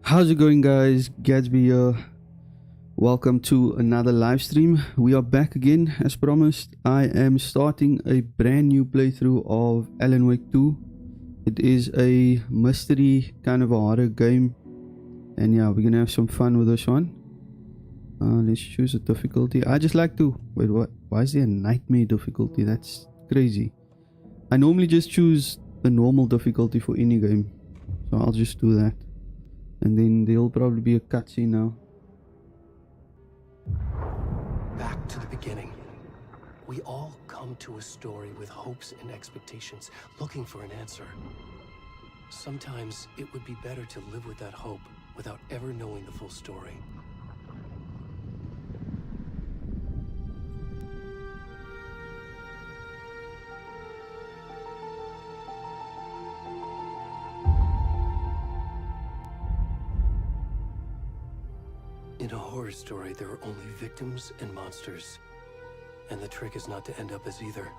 How's it going, guys? Gatsby here. Welcome to another live stream. We are back again as promised. I am starting a brand new playthrough of Alan Wake 2. It is a mystery kind of a horror game, and yeah, we're gonna have some fun with this one. Let's choose a difficulty. I just like to wait. What? Why is there a nightmare difficulty? That's crazy. I normally just choose the normal difficulty for any game, so I'll just do that. And then there'll probably be a cutscene now. Back to the beginning. We all come to a story with hopes and expectations, looking for an answer. Sometimes it would be better to live with that hope without ever knowing the full story. In a horror story, there are only victims and monsters. And the trick is not to end up as either.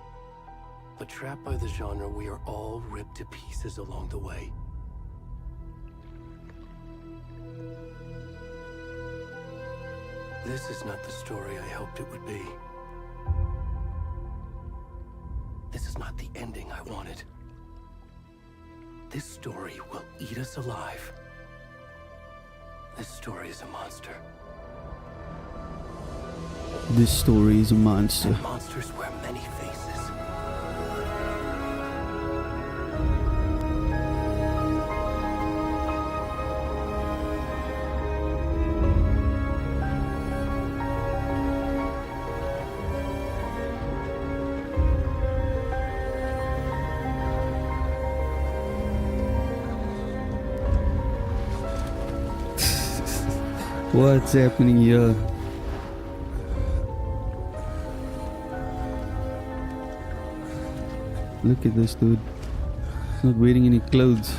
But trapped by the genre, we are all ripped to pieces along the way. This is not the story I hoped it would be. This is not the ending I wanted. This story will eat us alive. This story is a monster. This story is a monster. And monsters wear many faces. What's happening here? Look at this dude. He's not wearing any clothes.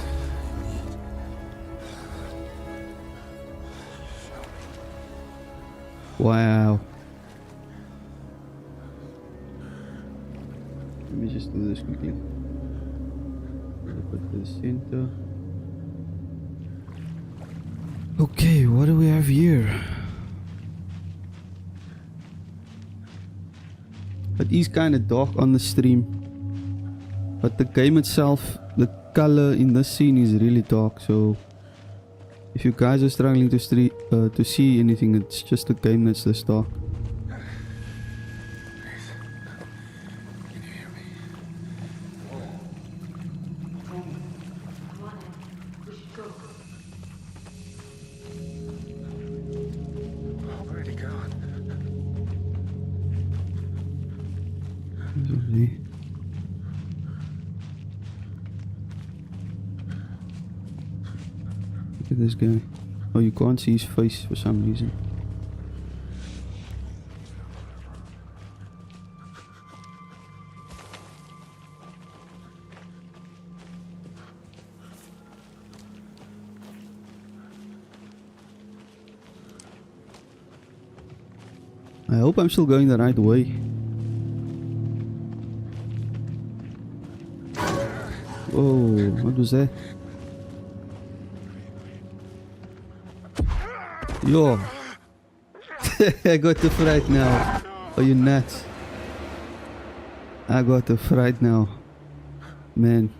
Wow. Let me just do this quickly. Put the center. Okay, what do we have here? It is kind of dark on the stream, but the game itself, the color in this scene is really dark, so if you guys are struggling to see anything, it's just the game that's this dark. Look at this guy. Oh, you can't see his face for some reason. I hope I'm still going the right way. Whoa, what was that? Yo, I got the fright now. Are you nuts? I got the fright now, man.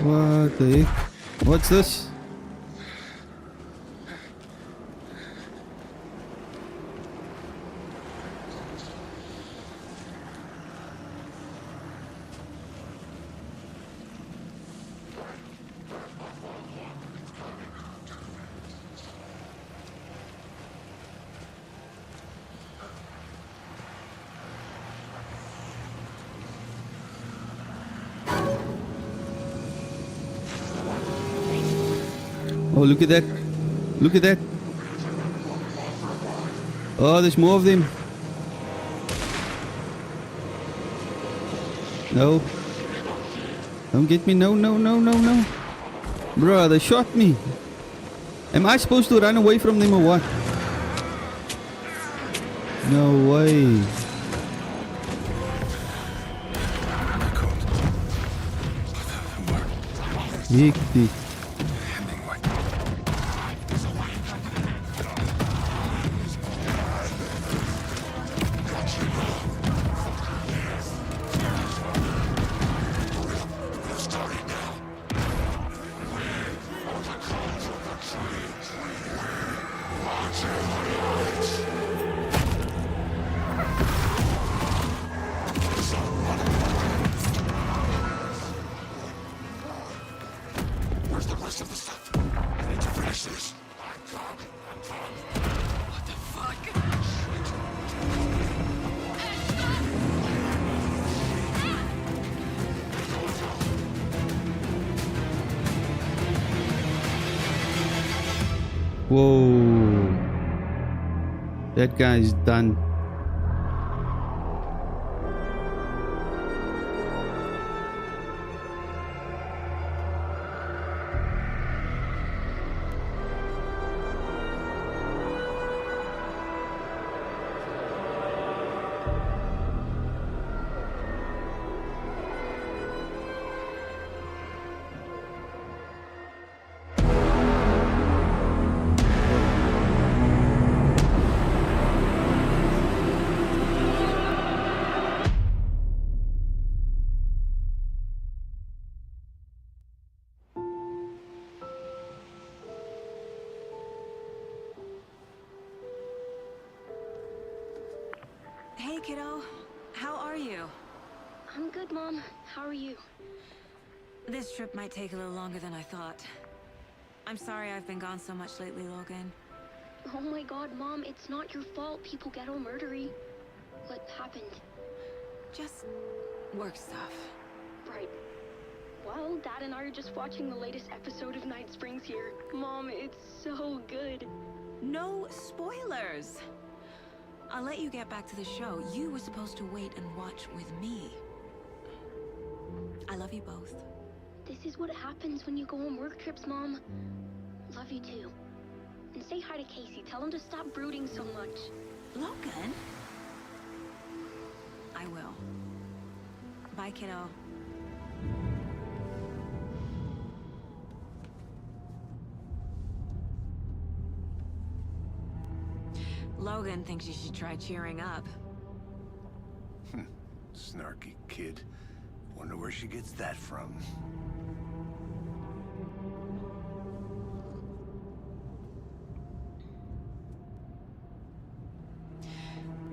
What the heck? What's this? Oh, look at that. Look at that. Oh, there's more of them. No. Don't get me. No, no, no, no, no. Bruh, they shot me. Am I supposed to run away from them or what? No way. Hectic. Whoa. That guy's done. Hey, kiddo. How are you? I'm good, Mom. How are you? This trip might take a little longer than I thought. I'm sorry I've been gone so much lately, Logan. Oh my god, Mom, it's not your fault people get all murdery. What happened? Just work stuff. Right. Well, Dad and I are just watching the latest episode of Night Springs here. Mom, it's so good. No spoilers! I'll let you get back to the show. You were supposed to wait and watch with me. I love you both. This is what happens when you go on work trips, Mom. Love you too. And say hi to Casey. Tell him to stop brooding so much. Logan? I will. Bye, kiddo. Logan thinks you should try cheering up. Snarky kid. Wonder where she gets that from.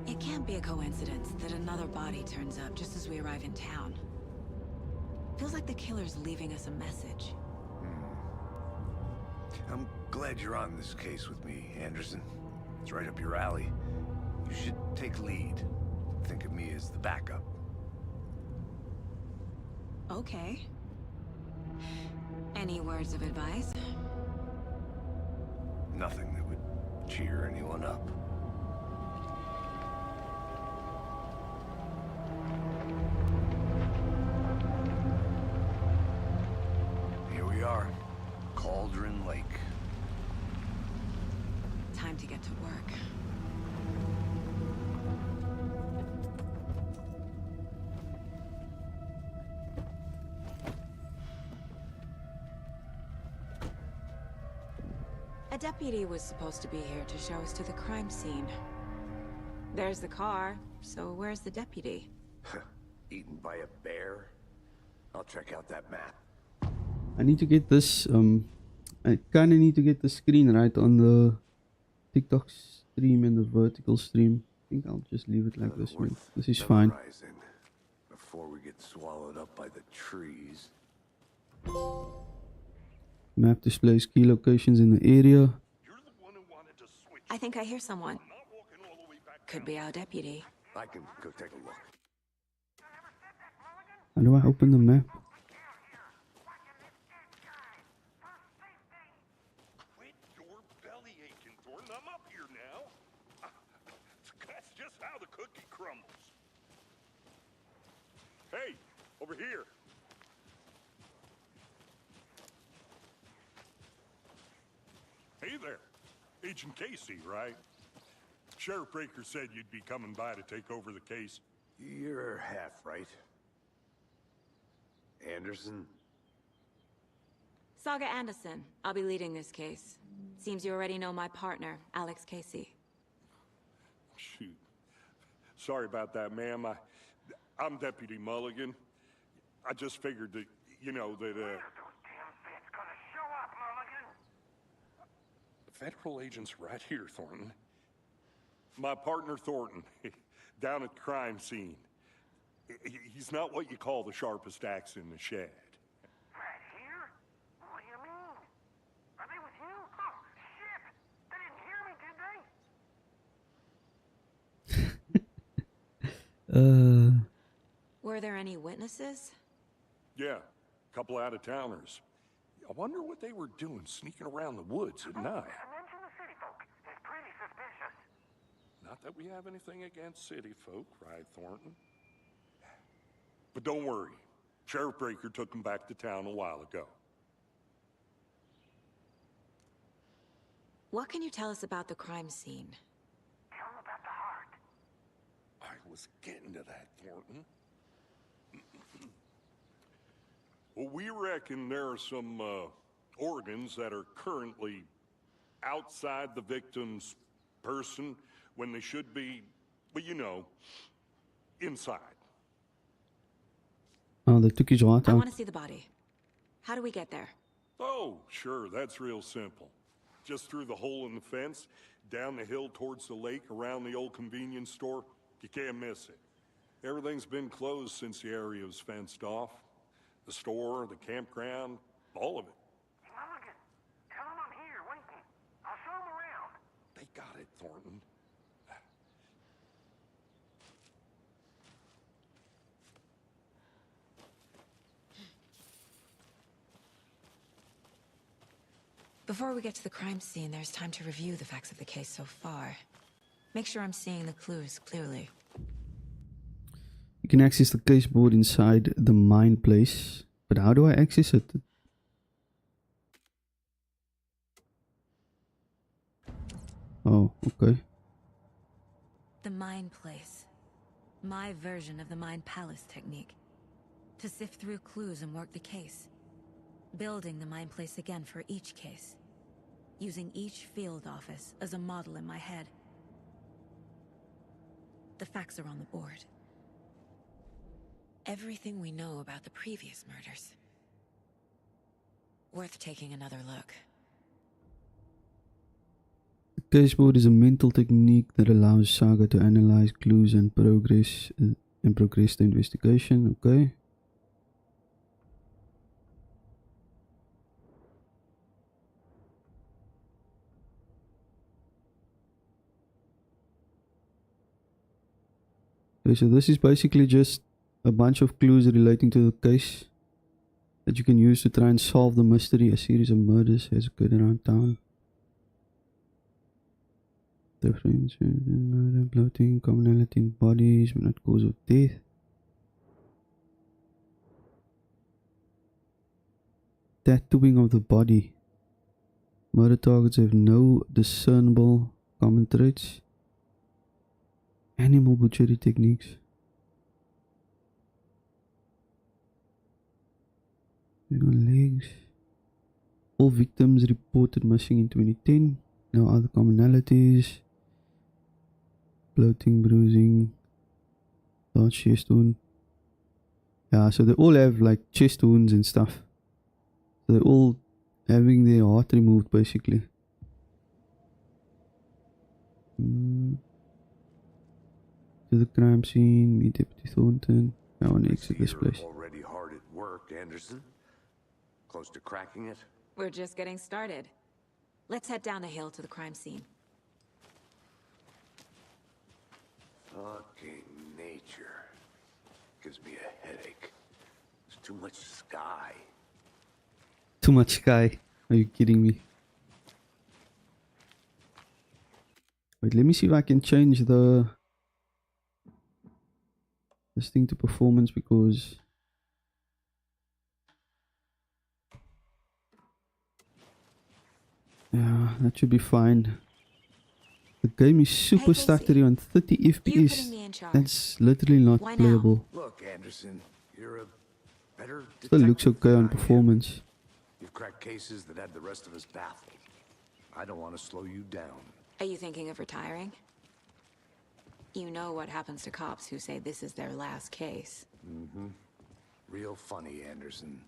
It can't be a coincidence that another body turns up just as we arrive in town. Feels like the killer's leaving us a message. I'm glad you're on this case with me, Anderson. It's right up your alley. You should take lead. Think of me as the backup. Okay. Any words of advice? Nothing that would cheer anyone up. Here we are. Cauldron Lake. Time to get to work. A deputy was supposed to be here to show us to the crime scene. There's the car, so where's the deputy? Eaten by a bear? I'll check out that map. I need to get this, I kinda need to get the screen right on the TikTok stream and the vertical stream. I think I'll just leave it like this, man. This is fine. Memorizing before we get swallowed up by the trees. Map displays key locations in the area. I think I hear someone. Could be our deputy. I can go take a look. How do I open the map? Over here. Hey there. Agent Casey, right? Sheriff Breaker said you'd be coming by to take over the case. You're half right. Anderson? Saga Anderson. I'll be leading this case. Seems you already know my partner, Alex Casey. Shoot. Sorry about that, ma'am. I'm Deputy Mulligan. I just figured that, you know, that, Federal agent's right here, Thornton. My partner, Thornton, down at the crime scene. He's not what you call the sharpest axe in the shed. Right here? What do you mean? Are they with you? Oh, shit! They didn't hear me, did they? Were there any witnesses? Yeah, a couple out-of-towners. I wonder what they were doing sneaking around the woods at night. Mention the city folk. It's pretty suspicious. Not that we have anything against city folk, right, Thornton? But don't worry. Sheriff Breaker took them back to town a while ago. What can you tell us about the crime scene? Tell them about the heart. I was getting to that, Thornton. Well, we reckon there are some organs that are currently outside the victim's person when they should be, well, you know, inside. Oh, they took his heart I out. want to see the body. How do we get there? Oh, sure, that's real simple. Just through the hole in the fence, down the hill towards the lake, around the old convenience store. You can't miss it. Everything's been closed since the area was fenced off. The store, the campground, all of it. Mulligan, tell them I'm here, waiting. I'll show them around. They got it, Thornton. Before we get to the crime scene, there's time to review the facts of the case so far. Make sure I'm seeing the clues clearly. You can access the case board inside the mine place. But how do I access it? Oh, okay. The mine place. My version of the mine palace technique. To sift through clues and work the case. Building the mine place again for each case. Using each field office as a model in my head. The facts are on the board. Everything we know about the previous murders. Worth taking another look. The case board is a mental technique that allows Saga to analyze clues and progress the investigation. Okay. Okay, so this is basically just a bunch of clues relating to the case that you can use to try and solve the mystery. A series of murders has occurred around town. Difference in murder, bloating, commonality in bodies, but not cause of death. Tattooing of the body. Murder targets have no discernible common traits. Animal butchery techniques. Legs. All victims reported missing in 2010. No other commonalities. Bloating, bruising, large chest wound. Yeah, so they all have like chest wounds and stuff. So they're all having their heart removed basically. To the crime scene, meet Deputy Thornton. I want to exit this place. Already hard at work, Anderson. Close to cracking it? We're just getting started. Let's head down the hill to the crime scene. Fucking nature. Gives me a headache. There's too much sky. Too much sky. Are you kidding me? Wait, let me see if I can change this thing to performance because Yeah, that should be fine. The game is super Hey, stuck Casey. on 30 You putting FPS. me in charge. That's literally not Why now? playable. Look, Anderson, you're a better Still looks detective okay than on I am. performance. You've cracked cases that had the rest of us baffled. I don't want to slow you down. Are you thinking of retiring? You know what happens to cops who say this is their last case. Real funny, Anderson.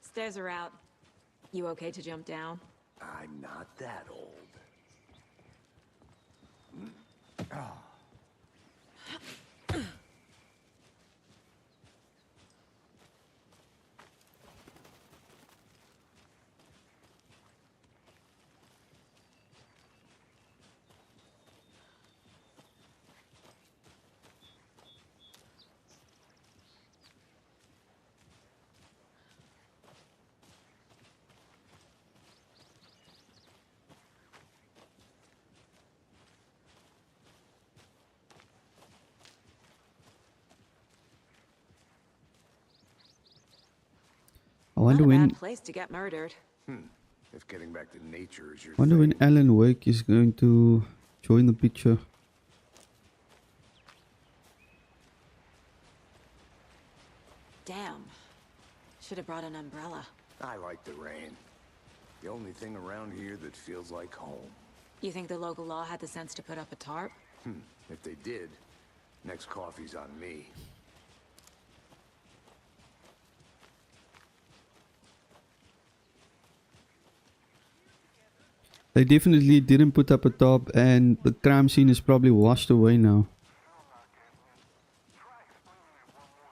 Stairs are out. You okay to jump down? I'm not that old. I wonder Not a when bad place to get murdered. If getting back to nature is your wonder when thing. Alan Wake is going to join the picture. Damn. Should have brought an umbrella. I like the rain. The only thing around here that feels like home. You think the local law had the sense to put up a tarp? If they did, next coffee's on me. They definitely didn't put up a top, and the crime scene is probably washed away now.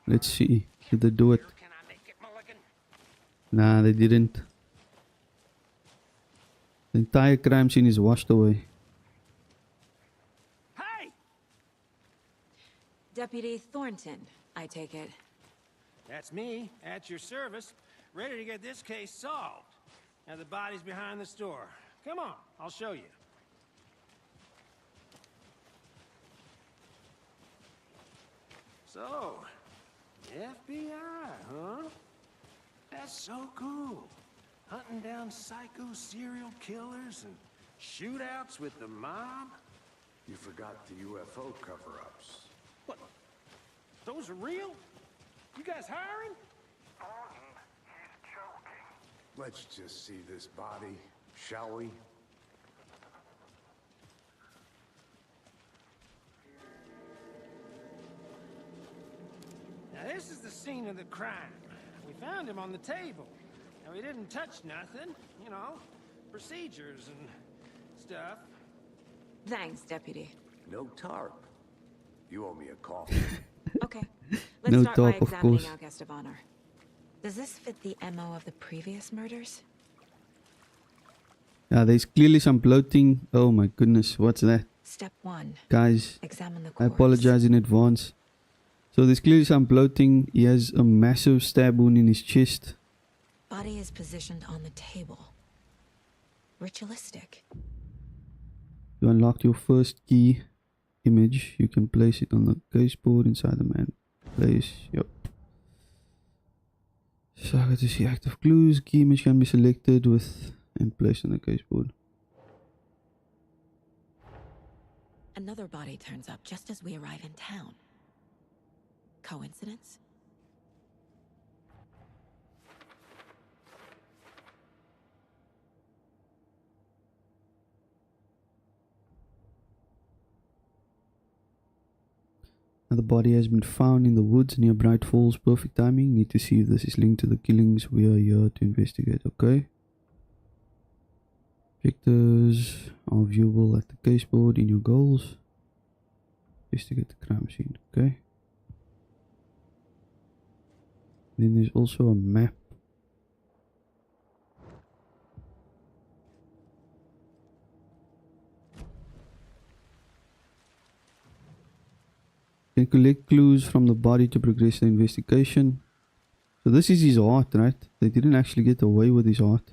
Let's see. Did they do it? Can I make it, Mulligan? Nah, they didn't. The entire crime scene is washed away. Hey! Deputy Thornton, I take it. That's me, at your service, ready to get this case solved. Now the body's behind the store. Come on, I'll show you. So, FBI, huh? That's so cool. Hunting down psycho serial killers and shootouts with the mob? You forgot the UFO cover-ups. What? Those are real? You guys hiring? Let's just see this body, shall we? Now this is the scene of the crime. We found him on the table. Now he didn't touch nothing, you know, procedures and stuff. Thanks, Deputy. No tarp. You owe me a coffee. Okay. Let's No start by tarp, of examining course. our guest of honor. Does this fit the MO of the previous murders? Yeah, there's clearly some bloating. Oh my goodness, what's that? Step 1. Guys, Examine the I corpse. apologize in advance. So there's clearly some bloating. He has a massive stab wound in his chest. Body is positioned on the table. Ritualistic. You unlocked your first key image. You can place it on the caseboard inside the man place. Yep. So I got to see active clues. Key image can be selected with and placed on the caseboard. Another body turns up just as we arrive in town. Coincidence? Now the body has been found in the woods near Bright Falls. Perfect timing. Need to see if this is linked to the killings. We are here to investigate. Okay. Objectives are viewable at the caseboard in your goals. Investigate the crime scene. Okay. Then there's also a map. Can collect clues from the body to progress the investigation. So this is his heart, right? They didn't actually get away with his heart.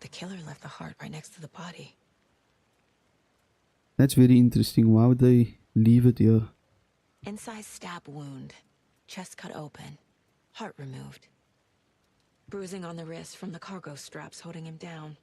The killer left the heart right next to the body. That's very interesting. Why would they leave it here? Incised stab wound. Chest cut open. Heart removed. Bruising on the wrist from the cargo straps holding him down.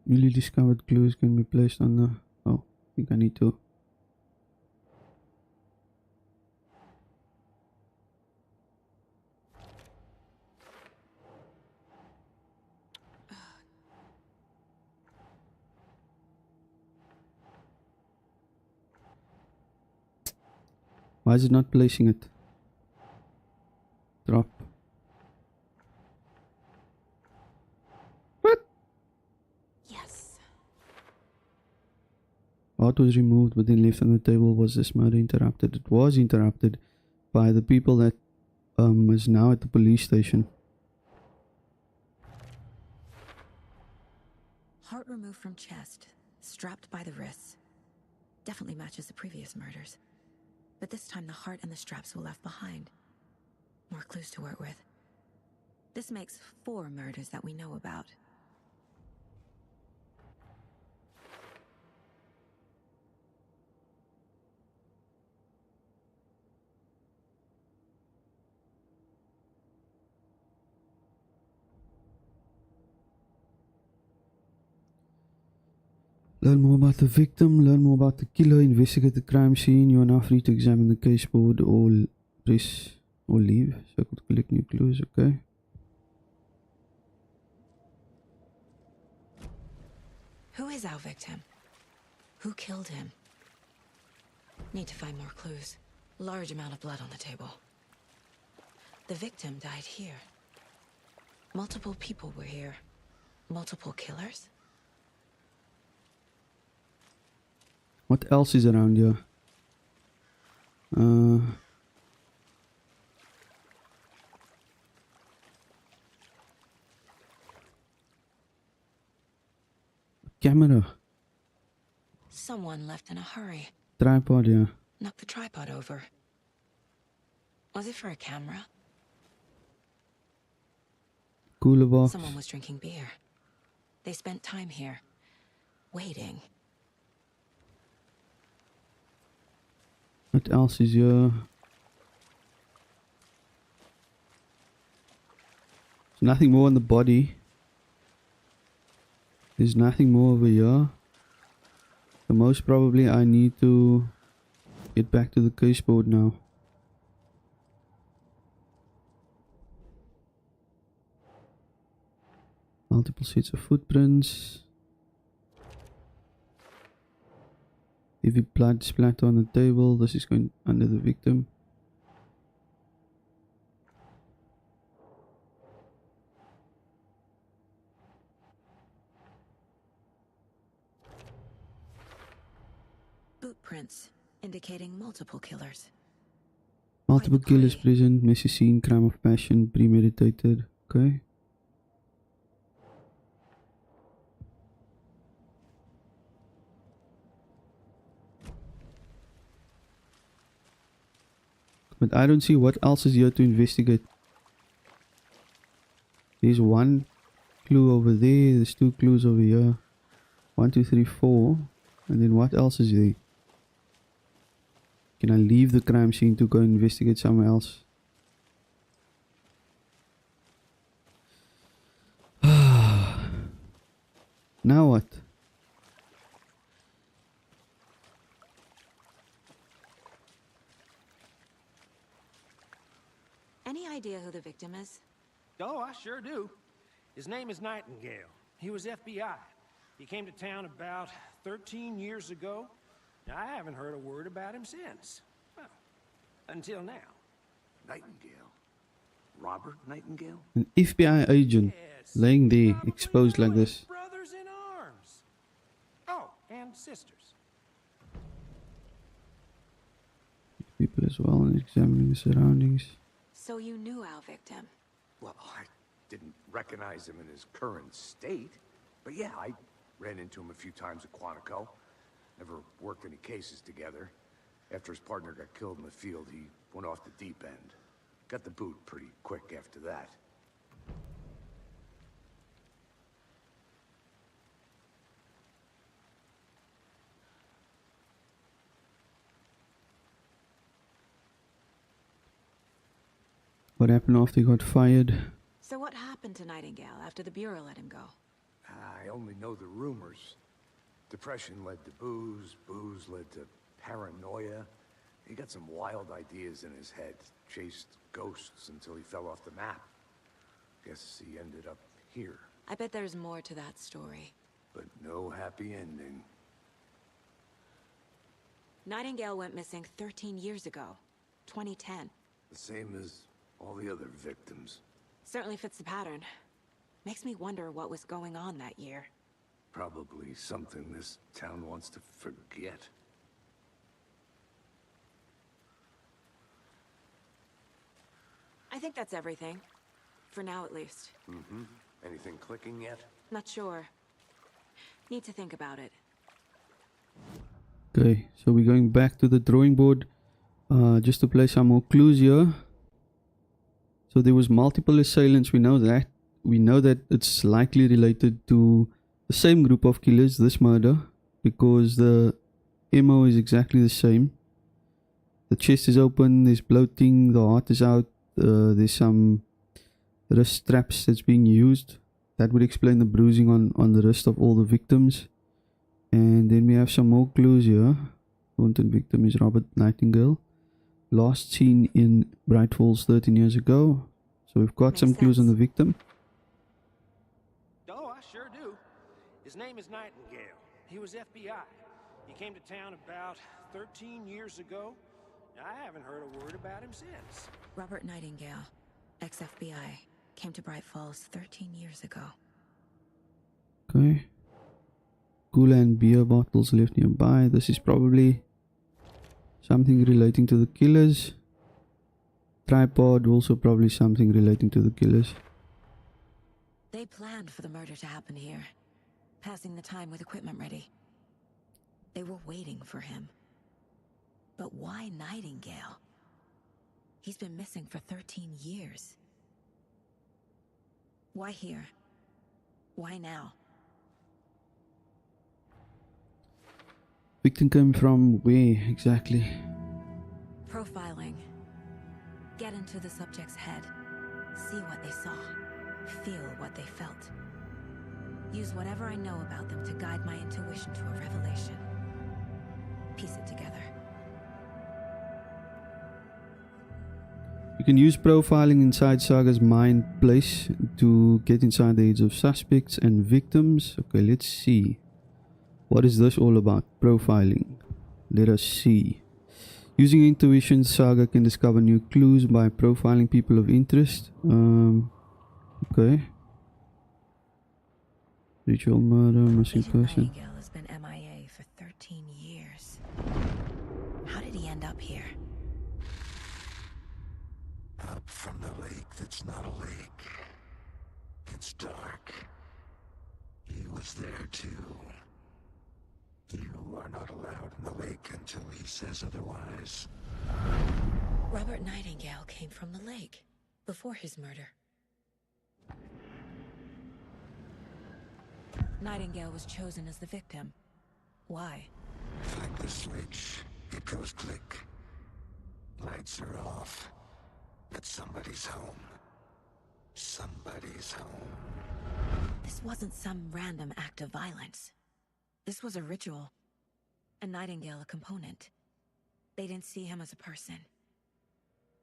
Newly discovered clues can be placed on the... Oh, I think I need to... Why is it not placing it? Drop. What? Yes. Art was removed but then left on the table. Was this murder interrupted? It was interrupted by the people that is now at the police station. Heart removed from chest. Strapped by the wrists. Definitely matches the previous murders. But this time the heart and the straps were left behind. More clues to work with. This makes 4 murders that we know about. Learn more about the victim, learn more about the killer, investigate the crime scene. You are now free to examine the case board or press or leave. Circle to collect new clues, okay. Who is our victim? Who killed him? Need to find more clues. Large amount of blood on the table. The victim died here. Multiple people were here. Multiple killers? What else is around here? Camera. Someone left in a hurry. Tripod, yeah. Knocked the tripod over. Was it for a camera? Cooler box. Someone was drinking beer. They spent time here. Waiting. What else is here? There's nothing more on the body. There's nothing more over here. So most probably I need to get back to the case board now. Multiple sets of footprints. Heavy blood splatter on the table. This is going under the victim. Boot prints indicating multiple killers. Multiple Quite the killers party. present. Messy scene. Crime of passion. Premeditated. Okay. But I don't see what else is here to investigate. There's one clue over there. There's 2 clues over here. 1, 2, 3, 4. And then what else is there? Can I leave the crime scene to go investigate somewhere else? Now what? Any idea who the victim is? Oh, I sure do. His name is Nightingale. He was FBI. He came to town about 13 years ago. I haven't heard a word about him since. Well, until now. Nightingale? Robert Nightingale? An FBI agent Yes, laying there, probably exposed like knew his this. brothers in arms. Oh, and sisters. People as well and examining the surroundings. So you knew our victim. Well, I didn't recognize him in his current state. But yeah, I Ran into him a few times at Quantico. Never worked any cases together. After his partner got killed in the field, he went off the deep end. Got the boot pretty quick after that. What happened after he got fired? So what happened to Nightingale after the Bureau let him go? I only know the rumors. Depression led to booze, booze led to paranoia. He got some wild ideas in his head, chased ghosts until he fell off the map. Guess he ended up here, I bet there's more to that story. but no happy ending. Nightingale went missing 13 years ago, 2010. The same as all the other victims. Certainly fits the pattern. Makes me wonder what was going on that year. Probably something this town wants to forget. I think that's everything. For now, at least. Mm-hmm. Anything clicking yet? Not sure. Need to think about it. Okay, so we're going back to the drawing board just to play some more clues here. So there was multiple assailants, we know that. We know that it's likely related to the same group of killers, this murder, because the MO is exactly the same. The chest is open, there's bloating, the heart is out, there's some wrist straps that's being used. That would explain the bruising on the wrist of all the victims. And then we have some more clues here. Haunted victim is Robert Nightingale. Last seen in Bright Falls 13 years ago. So we've got Makes some clues on sense. the victim. Oh, I sure do. His name is Nightingale. He was FBI. He came to town about 13 years ago. I haven't heard a word about him since. Robert Nightingale, ex-FBI, came to Bright Falls 13 years ago. Okay. Cooler and beer bottles left nearby. This is probably something relating to the killers. Tripod, also probably something relating to the killers. They planned for the murder to happen here, passing the time with equipment ready. They were waiting for him. But why Nightingale? He's been missing for 13 years. Why here? Why now? Victim came from where exactly? Profiling. Get into the subject's head. See what they saw. Feel what they felt. Use whatever I know about them to guide my intuition to a revelation. Piece it together. You can use profiling inside Saga's mind place to get inside the heads of suspects and victims. Okay, let's see. What is this all about? Profiling. Let us see. Using intuition, Saga can discover new clues by profiling people of interest. Okay. Ritual murder, missing Agent person. Nightingale has been MIA for 13 years. How did he end up here? Up from the lake that's not a lake. It's dark. He was there too. You are not allowed in the lake until he says otherwise. Robert Nightingale came from the lake before his murder. Nightingale was chosen as the victim. Why? Flick the switch. It goes click. Lights are off. But somebody's home. Somebody's home. This wasn't some random act of violence. This was a ritual. And Nightingale a component. They didn't see him as a person.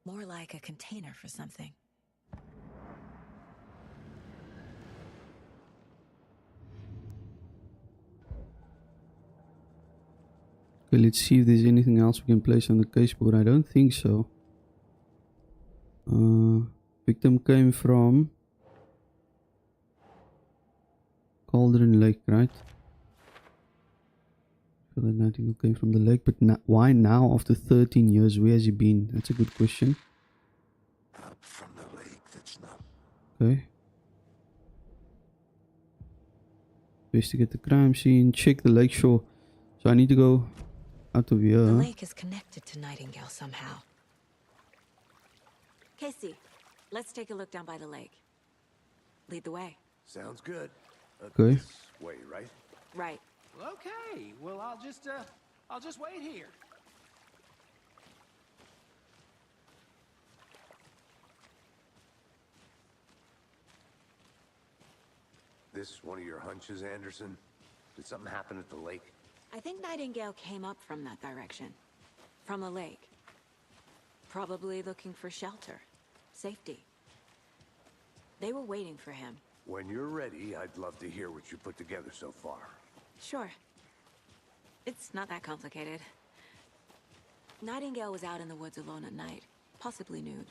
More like a container for something. Okay, let's see if there's anything else we can place on the case board. I don't think so. Victim came from Cauldron Lake, right? So the Nightingale came from the lake, but why now after 13 years? Where has he been? That's a good question. Up from the lake that's not. Okay. Investigate the crime scene. Check the lakeshore. So I need to go out of here. The lake is connected to Nightingale somehow. Casey, let's take a look down by the lake. Lead the way. Sounds good. Okay. This way, right? Right. Okay, well, I'll just wait here. This one of your hunches, Anderson? Did something happen at the lake? I think Nightingale came up from that direction. From the lake. Probably looking for shelter. Safety. They were waiting for him. When you're ready, I'd love to hear what you put together so far. Sure. It's not that complicated. Nightingale was out in the woods alone at night, possibly nude.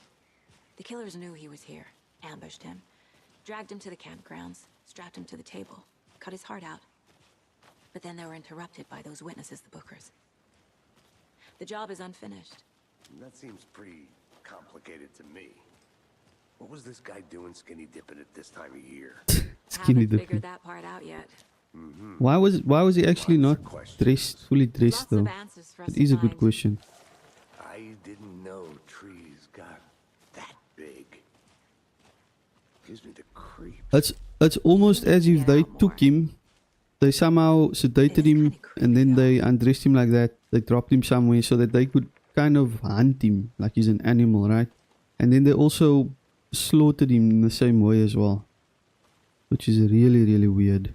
The killers knew he was here, ambushed him, dragged him to the campgrounds, strapped him to the table, cut his heart out. But then they were interrupted by those witnesses, the Bookers. The job is unfinished. That seems pretty complicated to me. What was this guy doing skinny dipping at this time of year? Skinny Haven't dipping. figured that part out yet. Why was he actually not fully dressed Lots though? of answers for us It to is a good find. question. I didn't know trees got that big. Gives me the creeps. It's almost as if Get they out took more. him, they somehow sedated It is him, kinda creepy, and then though. they undressed him like that. They dropped him somewhere so that they could kind of hunt him like he's an animal, right? And then they also slaughtered him in the same way as well, which is really, really weird.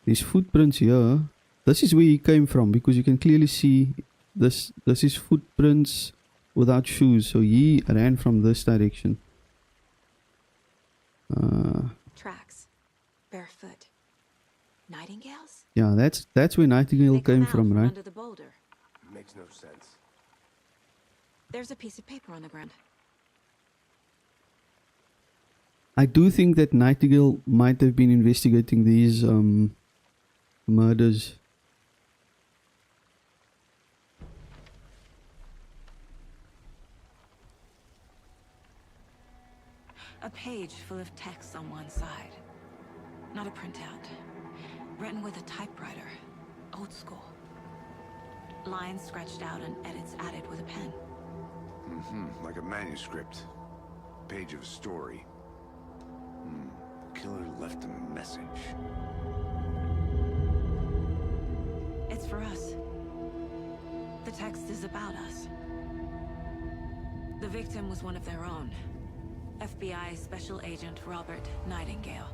There's footprints here. This is where he came from because you can clearly see this is footprints without shoes. So he ran from this direction. Tracks. Barefoot. Nightingales? Yeah, that's where Nightingale They come came out from, right? under the boulder. Makes no sense. There's a piece of paper on the ground. I do think that Nightingale might have been investigating these murders. A page full of text on one side. Not a printout. Written with a typewriter. Old school. Lines scratched out and edits added with a pen. Like a manuscript. Page of a story. Killer left a message. It's for us. The text is about us. The victim was one of their own. FBI Special Agent Robert Nightingale.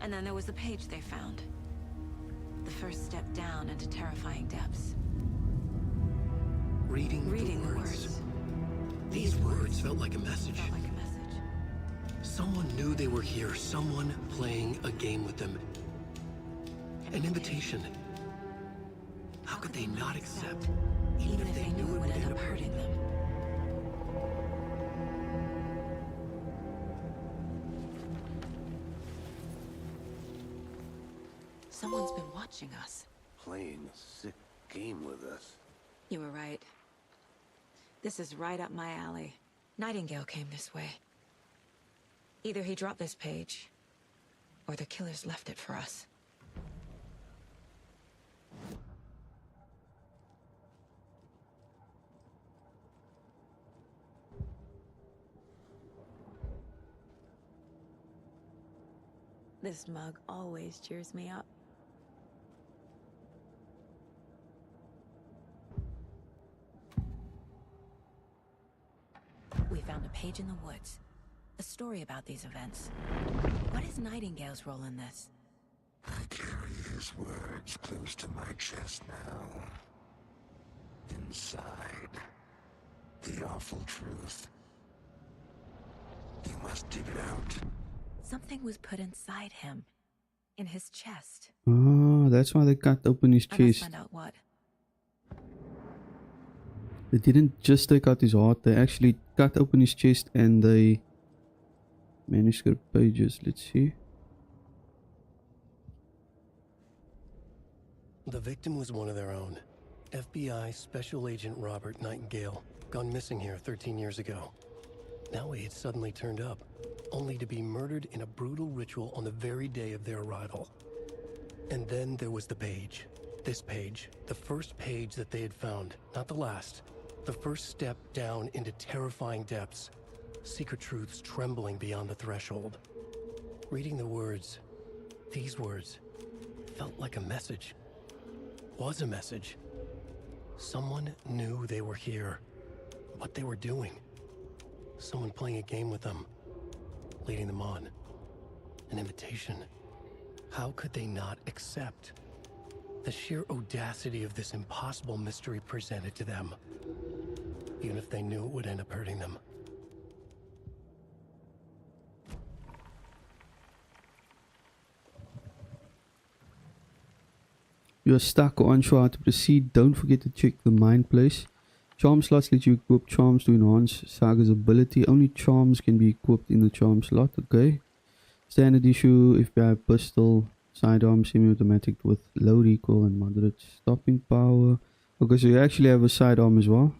And then there was the page they found. The first step down into terrifying depths. Reading the words. These words felt like a message. Felt like a message. Someone knew they were here. Someone playing a game with them. An invitation. How could they not accept? Even if they knew it would end up hurting them. Someone's been watching us. Playing a sick game with us. You were right. This is right up my alley. Nightingale came this way. Either he dropped this page, or the killers left it for us. This mug always cheers me up. We found a page in the woods. A story about these events. What is Nightingale's role in this? I carry his words close to my chest now. Inside, the awful truth. You must dig it out. Something was put inside him. In his chest. Oh, that's why they cut open his I must chest. find out what. They didn't just take out his heart, they actually cut open his chest and they manuscript pages. Let's see. The victim was one of their own. FBI Special Agent Robert Nightingale, gone missing here 13 years ago. Now he had suddenly turned up, only to be murdered in a brutal ritual on the very day of their arrival. And then there was the page. This page. The first page that they had found. Not the last. The first step down into terrifying depths. Secret truths trembling beyond the threshold. Reading the words, these words, felt like a message. Was a message. Someone knew they were here. What they were doing. Someone playing a game with them. Leading them on. An invitation. How could they not accept? The sheer audacity of this impossible mystery presented to them. Even if they knew it would end up hurting them. You are stuck or unsure how to proceed, don't forget to check the mind place. Charm slots let you equip charms to enhance Saga's ability. Only charms can be equipped in the charm slot, okay. Standard issue, FBI pistol, sidearm, semi-automatic with low recoil and moderate stopping power. Okay, so you actually have a sidearm as well.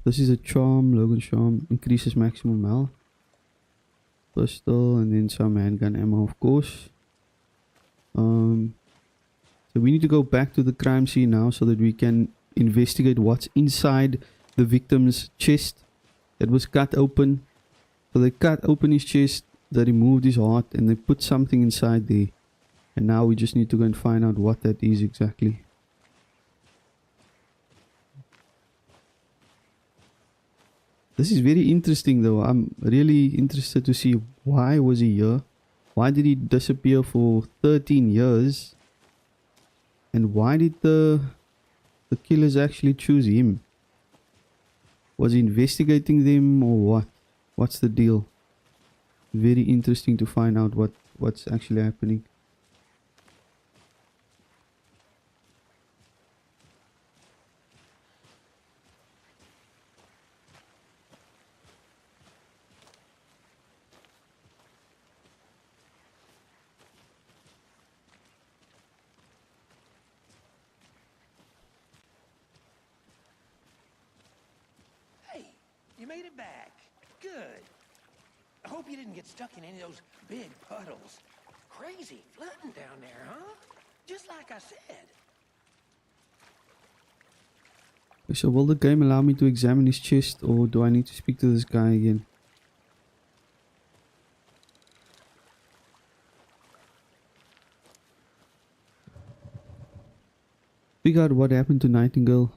This is a charm, Logan's charm, increases maximum health. Pistol and then some handgun ammo, of course. So we need to go back to the crime scene now so that we can investigate what's inside the victim's chest that was cut open. So they cut open his chest, they removed his heart, and they put something inside there. And now we just need to go and find out what that is exactly. This is very interesting though. I'm really interested to see why was he here? Why did he disappear for 13 years? And why did the killers actually choose him? Was he investigating them or what? What's the deal? Very interesting to find out what's actually happening. You made it back. Good. I hope you didn't get stuck in any of those big puddles. Crazy flooding down there, huh? Just like I said. So will the game allow me to examine his chest, or do I need to speak to this guy again? Figure out what happened to Nightingale.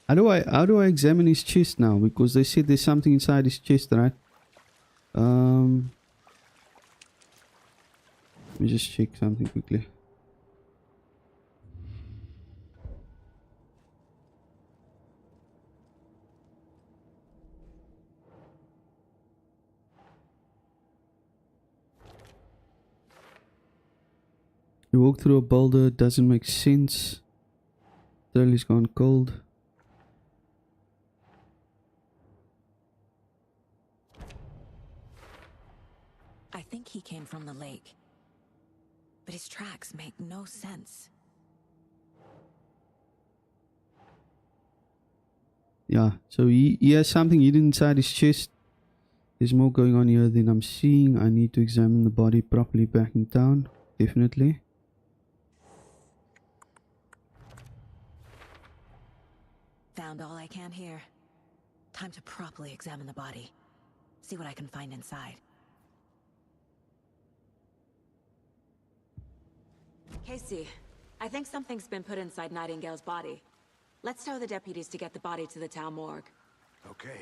How do I examine his chest now? Because they said there's something inside his chest, right? Let me just check something quickly. You walk through a boulder, doesn't make sense. Trail's gone cold. I think he came from the lake. But his tracks make no sense. Yeah, so he has something hidden inside his chest. There's more going on here than I'm seeing. I need to examine the body properly back in town. Definitely. Found all I can here. Time to properly examine the body. See what I can find inside. Casey, I think something's been put inside Nightingale's body. Let's tell the deputies to get the body to the town morgue. Okay.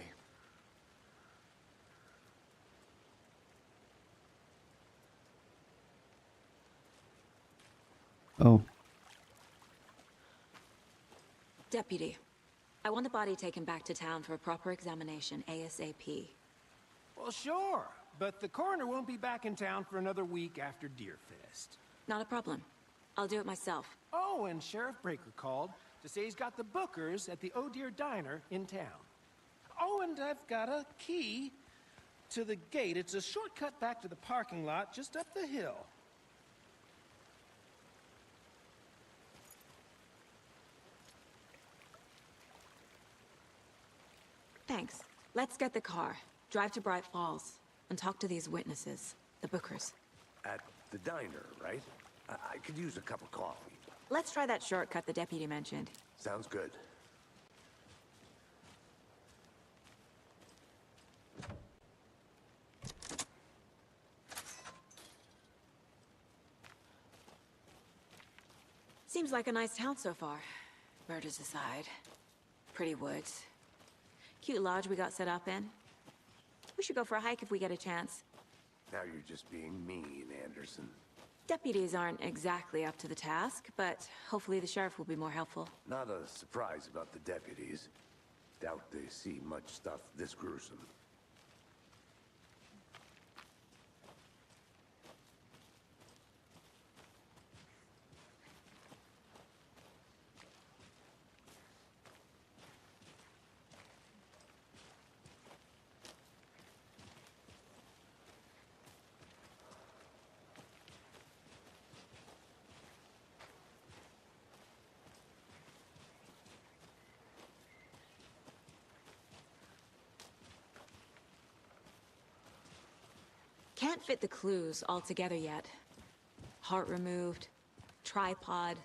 Oh. Deputy, I want the body taken back to town for a proper examination ASAP. Well, sure. But the coroner won't be back in town for another week after Deerfest. Not a problem. I'll do it myself. Oh, and Sheriff Breaker called to say he's got the bookers at the Oh Dear Diner in town. Oh, and I've got a key to the gate. It's a shortcut back to the parking lot just up the hill. Thanks. Let's get the car, drive to Bright Falls, and talk to these witnesses, the Bookers. At the diner, right? I could use a cup of coffee. Let's try that shortcut the deputy mentioned. Sounds good. Seems like a nice town so far. Murders aside. Pretty woods. Cute lodge we got set up in. We should go for a hike if we get a chance. Now you're just being mean, Anderson. Deputies aren't exactly up to the task, but hopefully the sheriff will be more helpful. Not a surprise about the deputies. Doubt they see much stuff this gruesome. Can't fit the clues all together yet. Heart removed, tripod,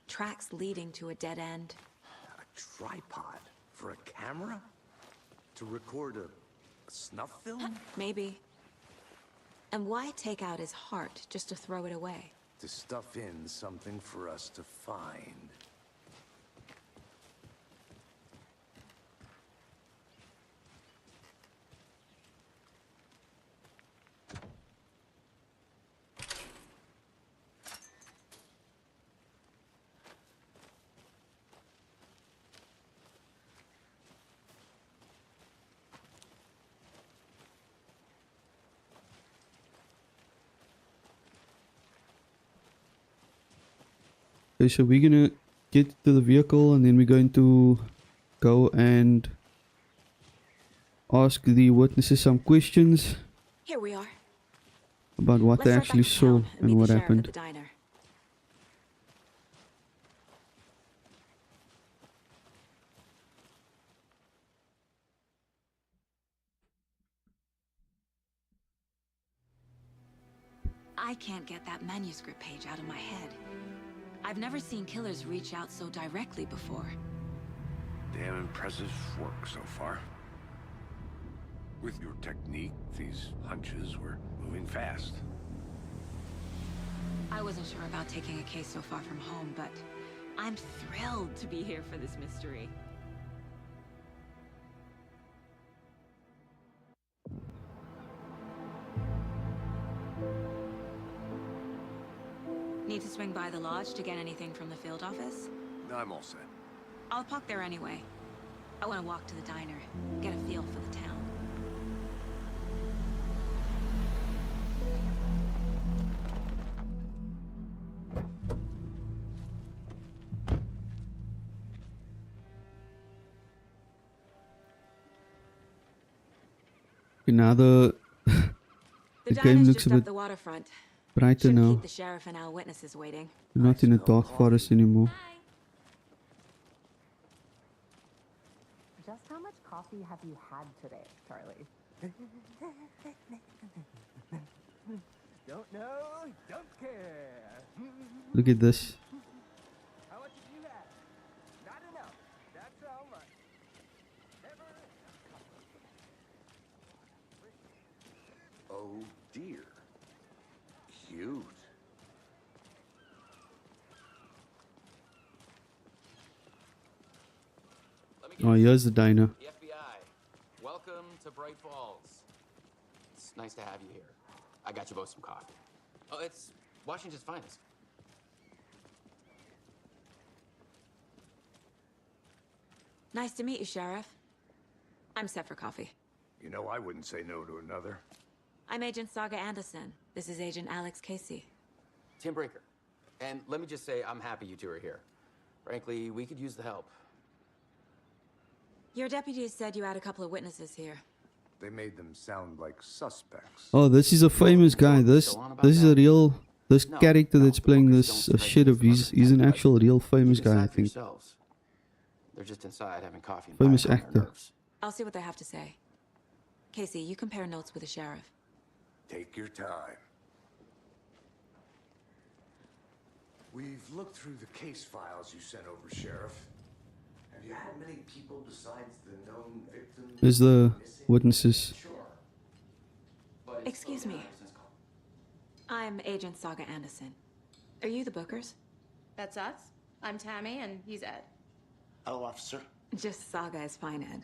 tracks leading to a dead end. A tripod? For a camera? To record a snuff film? Maybe. And why take out his heart just to throw it away? To stuff in something for us to find. Okay, so we're gonna get to the vehicle and then we're going to go and ask the witnesses some questions Here we are. about what Let's they drive actually back to saw town and and meet what the sheriff at happened. the diner. I can't get that manuscript page out of my head. I've never seen killers reach out so directly before. Damn impressive work so far. With your technique, these hunches were moving fast. I wasn't sure about taking a case so far from home, but I'm thrilled to be here for this mystery. Need to swing by the lodge to get anything from the field office? I'm all set. I'll park there anyway. I want to walk to the diner, get a feel for the town. Now the The game diner's looks just a up bit the waterfront. brighter Shouldn't now. keep the sheriff and our witnesses waiting. We're not in a dark forest anymore. Just how much coffee have you had today, Charlie? Don't know, don't care. Look at this. How much have you had? Not enough. That's how much. Never. Oh dear. Cute. Oh, here's the diner. The FBI. Welcome to Bright Falls. It's nice to have you here. I got you both some coffee. Oh, it's Washington's finest. Nice to meet you, Sheriff. I'm set for coffee. You know, I wouldn't say no to another. I'm Agent Saga Anderson. This is Agent Alex Casey. Tim Brinker. And let me just say, I'm happy you two are here. Frankly, we could use the help. Your deputies said you had a couple of witnesses here. They made them sound like suspects. Oh, this is a famous guy. This is a real character that's playing this sheriff. He's an actual real famous guy, I think. They're just inside having coffee and Famous piling on their actor. nerves. I'll see what they have to say. Casey, you compare notes with the sheriff. Take your time. We've looked through the case files you sent over, Sheriff. Have you had many people besides the known victims? There's the witnesses. Sure. Excuse me. I'm Agent Saga Anderson. Are you the Bookers? That's us. I'm Tammy, and he's Ed. Hello, officer. Just Saga is fine, Ed.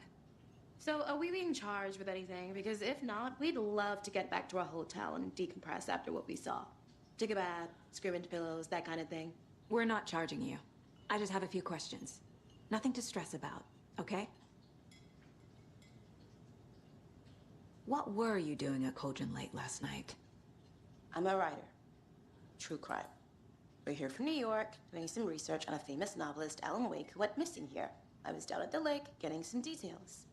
So, are we being charged with anything? Because if not, we'd love to get back to our hotel and decompress after what we saw. Take a bath, scream into pillows, that kind of thing. We're not charging you. I just have a few questions. Nothing to stress about, okay? What were you doing at Cauldron Lake last night? I'm a writer. True crime. We're here from New York, doing some research on a famous novelist, Alan Wake, who went missing here. I was down at the lake, getting some details.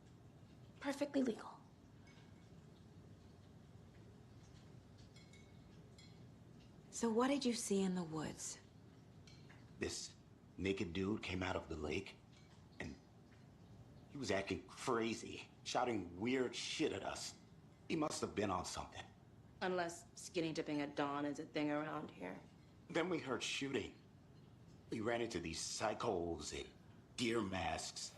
Perfectly legal. So what did you see in the woods? This naked dude came out of the lake, and he was acting crazy, shouting weird shit at us. He must have been on something. Unless skinny dipping at dawn is a thing around here. Then we heard shooting. We ran into these psychos in deer masks.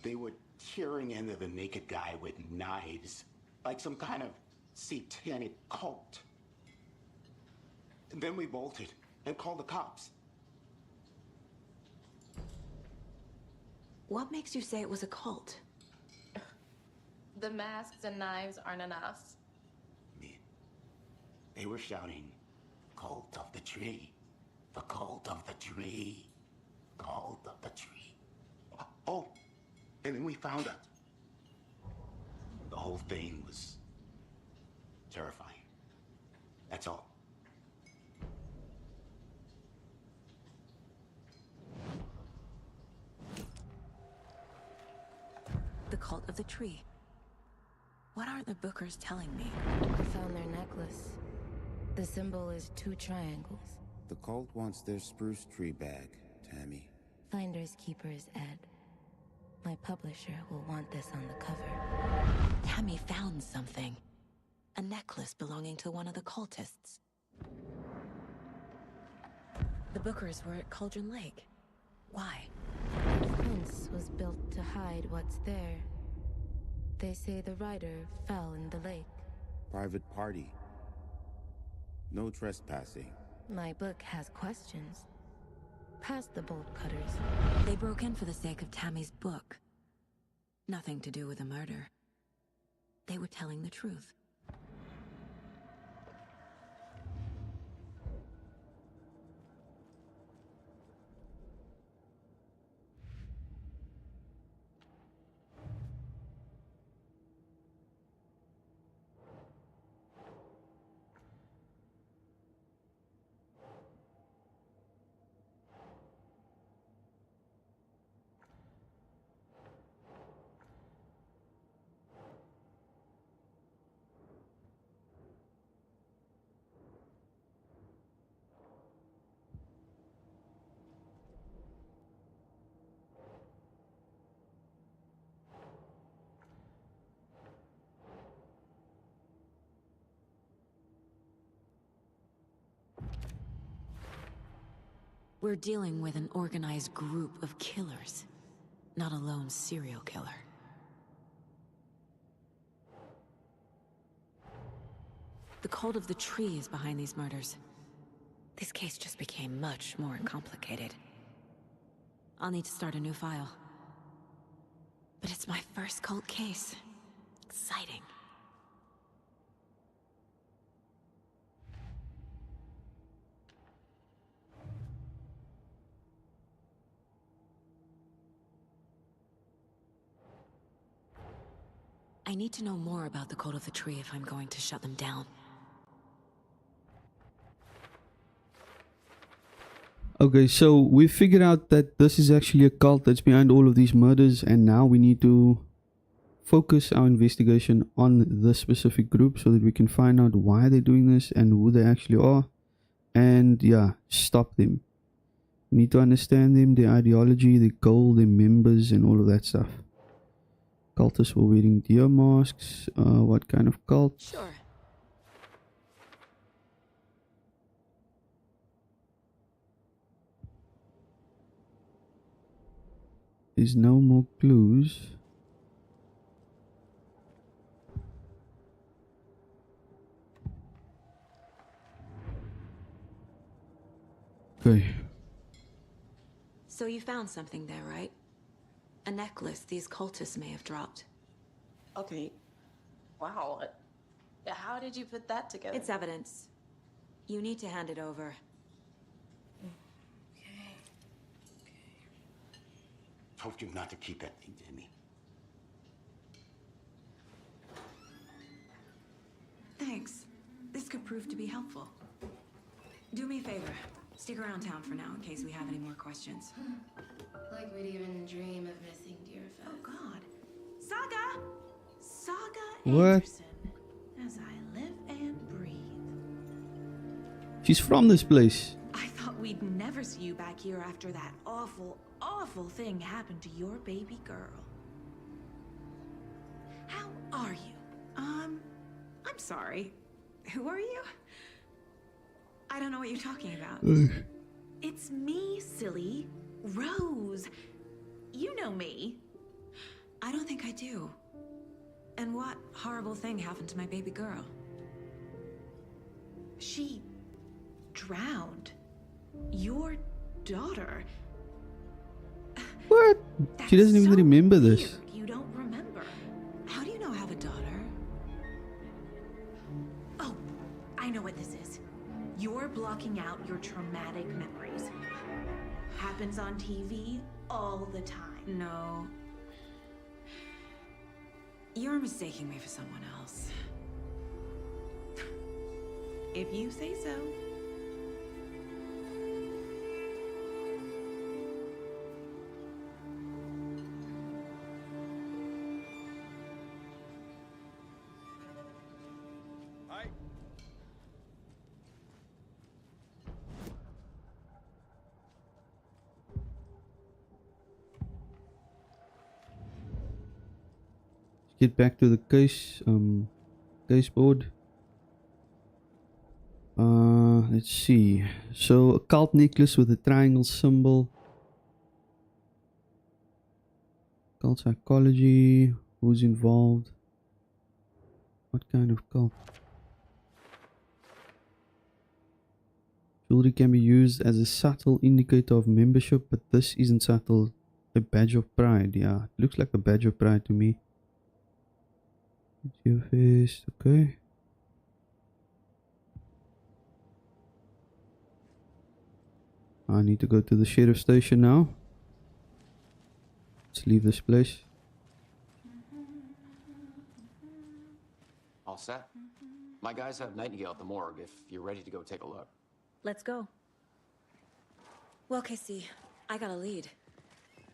They were tearing into the naked guy with knives, like some kind of satanic cult. And then we bolted and called the cops. What makes you say it was a cult? The masks and knives aren't enough. They were shouting, "Cult of the tree, the cult of the tree, cult of the tree." Oh, and then we found out. The whole thing was terrifying. That's all. The cult of the tree. What are the Bookers telling me? I found their necklace. The symbol is 2 triangles. The cult wants their spruce tree back, Tammy. Finders keepers, Ed. My publisher will want this on the cover. Tammy found something. A necklace belonging to one of the cultists. The Bookers were at Cauldron Lake. Why? The fence was built to hide what's there. They say the rider fell in the lake. Private party. No trespassing. My book has questions. Past the bolt cutters. They broke in for the sake of Tammy's book. Nothing to do with a murder. They were telling the truth. We're dealing with an organized group of killers, not a lone serial killer. The cult of the tree is behind these murders. This case just became much more complicated. I'll need to start a new file. But it's my first cult case. Exciting. I need to know more about the cult of the tree if I'm going to shut them down. Okay, so we figured out that this is actually a cult that's behind all of these murders, and now we need to focus our investigation on this specific group so that we can find out why they're doing this and who they actually are, and yeah, stop them. We need to understand them, their ideology, their goal, their members, and all of that stuff. Cultists were wearing deer masks. What kind of cult? Sure. There's no more clues. Okay. So you found something there, right? A necklace these cultists may have dropped. Okay. Wow. How did you put that together? It's evidence. You need to hand it over. Told you not to keep that thing to me. Thanks. This could prove to be helpful. Do me a favor. Stick around town for now in case we have any more questions. Like we'd even dream of missing Deerfest. Oh God. Saga! Saga What? Anderson. As I live and breathe. She's from this place. I thought we'd never see you back here after that awful thing happened to your baby girl. How are you? I'm sorry. Who are you? I don't know what you're talking about. It's me, silly. Rose. You know me. I don't think I do. And what horrible thing happened to my baby girl? She drowned. Your daughter. What? She doesn't even remember this. Weird. You don't remember. How do you know I have a daughter? Oh, I know what this is. You're blocking out your traumatic memories. Happens on TV all the time. No. You're mistaking me for someone else. If you say so. Get back to the case board. Let's see. So a cult necklace with a triangle symbol. Cult psychology. Who's involved? What kind of cult? Jewelry can be used as a subtle indicator of membership, but this isn't subtle. A badge of pride. Yeah, it looks like a badge of pride to me. Your face, okay. I need to go to the sheriff station now. Let's leave this place. All set? My guys have Nightingale at the morgue if you're ready to go take a look. Let's go. Well, Casey, I got a lead.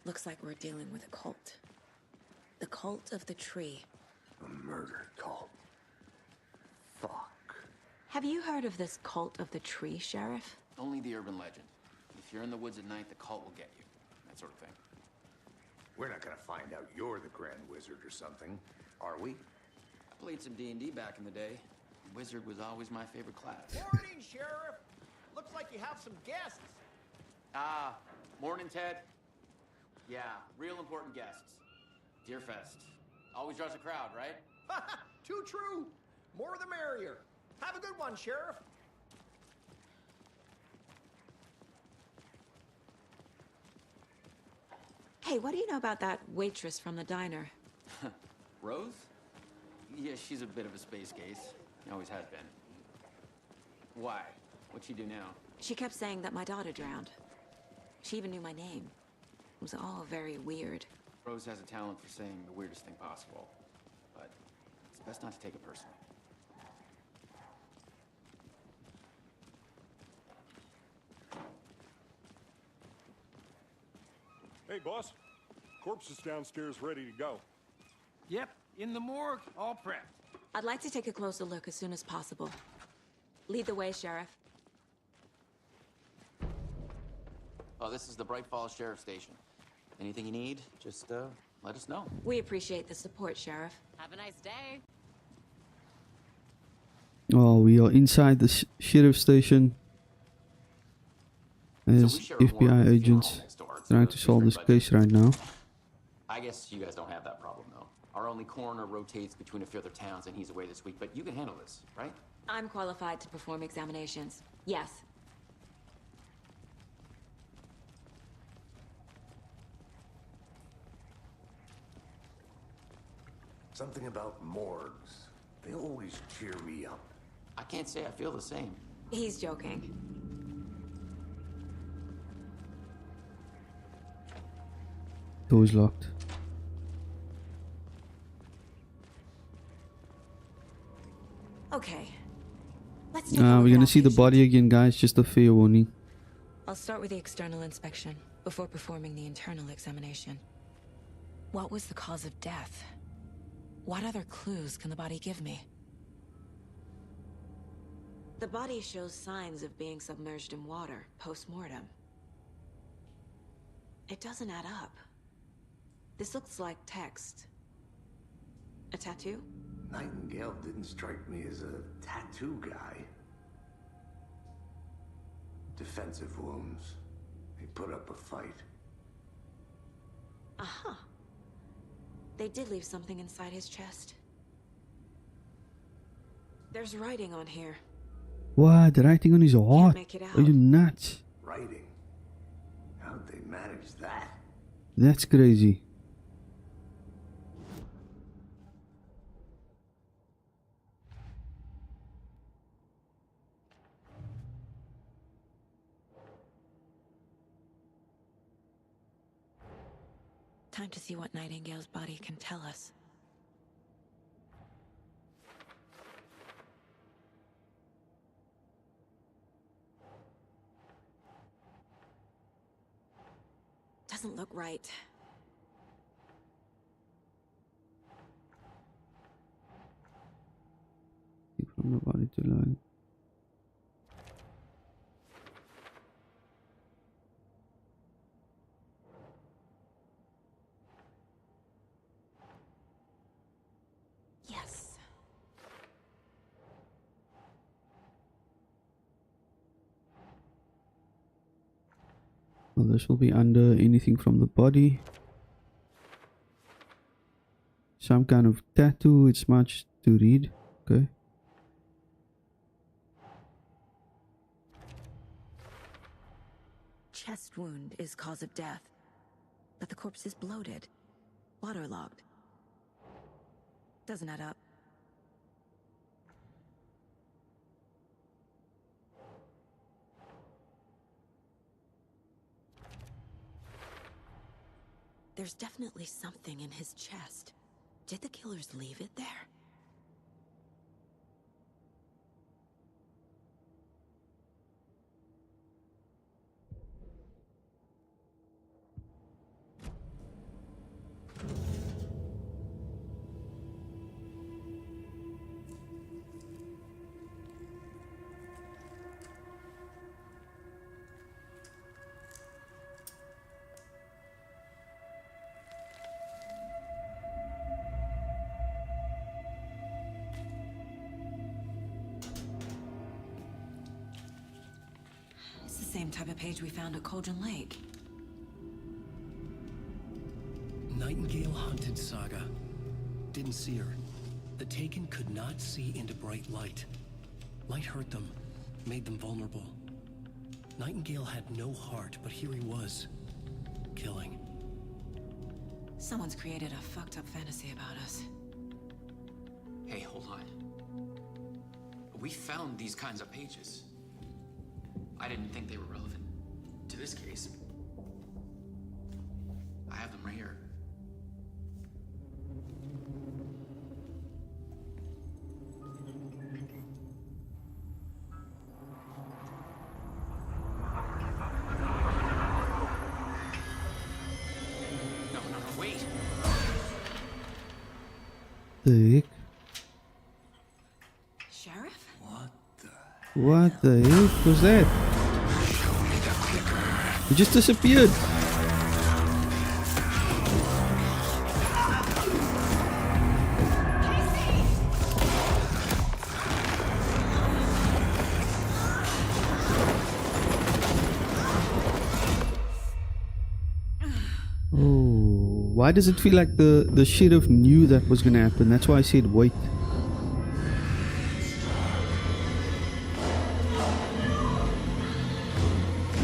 Looks like we're dealing with a cult. The cult of the tree. A murder cult. Fuck. Have you heard of this cult of the tree, Sheriff? Only the urban legend. If you're in the woods at night, the cult will get you. That sort of thing. We're not gonna find out you're the Grand Wizard or something, are we? I played some D&D back in the day. Wizard was always my favorite class. Morning, Sheriff. Looks like you have some guests. Ah, morning, Ted. Yeah, real important guests. Deerfest. Always draws a crowd, right? Too true. More the merrier. Have a good one, Sheriff. Hey, what do you know about that waitress from the diner? Rose? Yeah, she's a bit of a space case. Always has been. Why? What'd she do now? She kept saying that my daughter drowned. She even knew my name. It was all very weird. Rose has a talent for saying the weirdest thing possible. But it's best not to take it personally. Hey, boss. Corpse is downstairs ready to go. Yep, in the morgue, all prepped. I'd like to take a closer look as soon as possible. Lead the way, Sheriff. Oh, this is the Bright Falls Sheriff Station. Anything you need, just let us know. We appreciate the support, Sheriff. Have a nice day. Oh, we are inside the sheriff station. As FBI agents trying to solve this case right now. I guess you guys don't have that problem, though. Our only coroner rotates between a few other towns, and he's away this week, but you can handle this, right? I'm qualified to perform examinations. Yes. Something about morgues. They always cheer me up. I can't say I feel the same. He's joking. Door is locked. Okay. Let's We're gonna see the body again, guys. Just a fair warning. I'll start with the external inspection before performing the internal examination. What was the cause of death? What other clues can the body give me? The body shows signs of being submerged in water post-mortem. It doesn't add up. This looks like text. A tattoo? Nightingale didn't strike me as a tattoo guy. Defensive wounds. He put up a fight. Aha. They did leave something inside his chest. There's writing on here. What? Writing on his heart? Make it out. Are you nuts? Writing? How'd they manage that? That's crazy. Time to see what Nightingale's body can tell us. Doesn't look right. From the body to line. Yes. Well, this will be under anything from the body. Some kind of tattoo. It's much to read. Okay. Chest wound is cause of death, but the corpse is bloated, waterlogged. Doesn't add up. There's definitely something in his chest. Did the killers leave it there? It's the same type of page we found at Cauldron Lake. Nightingale hunted Saga. Didn't see her. The Taken could not see into bright light. Light hurt them, made them vulnerable. Nightingale had no heart, but here he was, killing. Someone's created a fucked up fantasy about us. Hey, hold on. We found these kinds of pages. I didn't think they were relevant to this case. I have them right here. the heck? Sheriff? What the heck was that? He just disappeared. Oh, why does it feel like the sheriff knew that was gonna happen? That's why I said wait.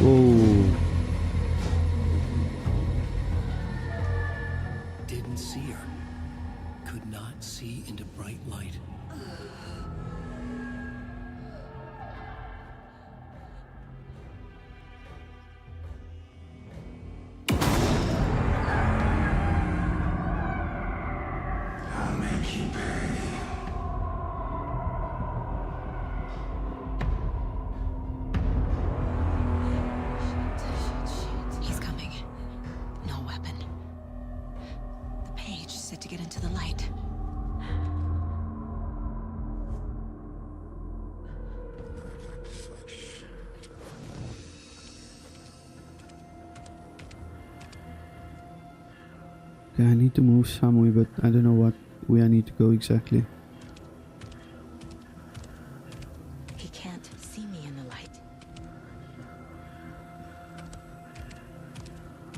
Whoa. Didn't see her. Could not see into bright light. I'll make you pay. He's coming. No weapon. The page set to get into the light. Okay, I need to move somewhere, but I don't know where I need to go exactly. He can't see me in the light.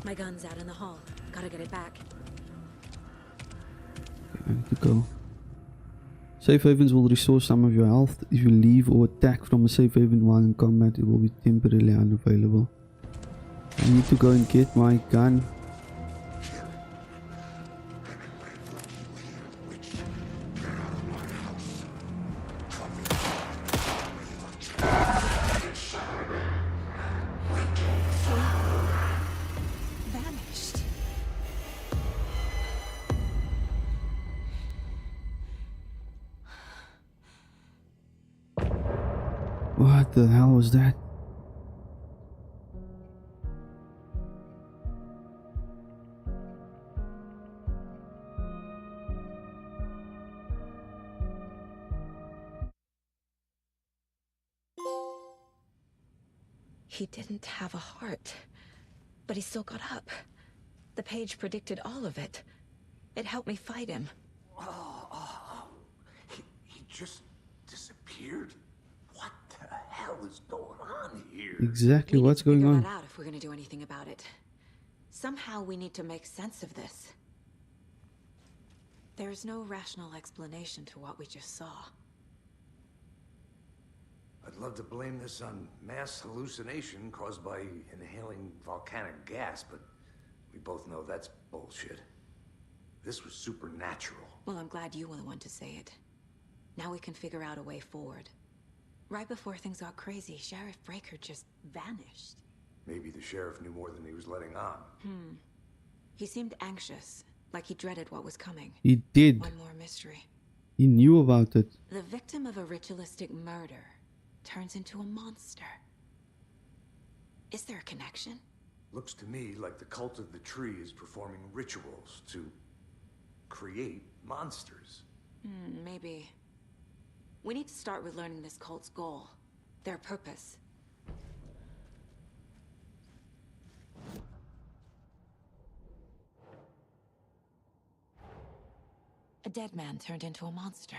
My gun's out in the hall. Gotta get it back. Okay, I need to go. Safe havens will restore some of your health. If you leave or attack from a safe haven while in combat, it will be temporarily unavailable. I need to go and get my gun. Vanished. What the hell was that? He didn't have a heart, but he still got up. The page predicted all of it. It helped me fight him. He just disappeared? What the hell is going on here? Exactly, We need what's to going figure on? that out if we're gonna do anything about it. Somehow we need to make sense of this. There's no rational explanation to what we just saw. I'd love to blame this on mass hallucination caused by inhaling volcanic gas, but we both know that's bullshit. This was supernatural. Well, I'm glad you were the one to say it. Now we can figure out a way forward. Right before things got crazy, Sheriff Breaker just vanished. Maybe the sheriff knew more than he was letting on. He seemed anxious, like he dreaded what was coming. He did. One more mystery. He knew about it. The victim of a ritualistic murder turns into a monster. Is there a connection? Looks to me like the cult of the tree is performing rituals to create monsters. Maybe. We need to start with learning this cult's goal. Their purpose. A dead man turned into a monster.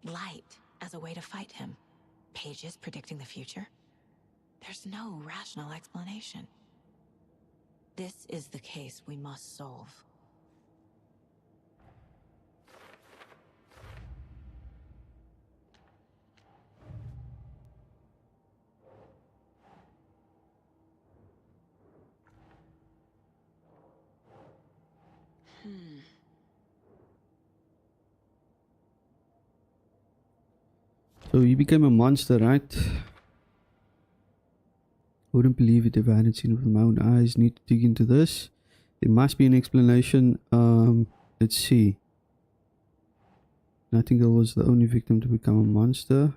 Light as a way to fight him. Pages predicting the future. There's no rational explanation. This is the case we must solve. So he became a monster, right? Wouldn't believe it if I hadn't seen it with my own eyes. Need to dig into this. There must be an explanation. Let's see. Nightingale was the only victim to become a monster.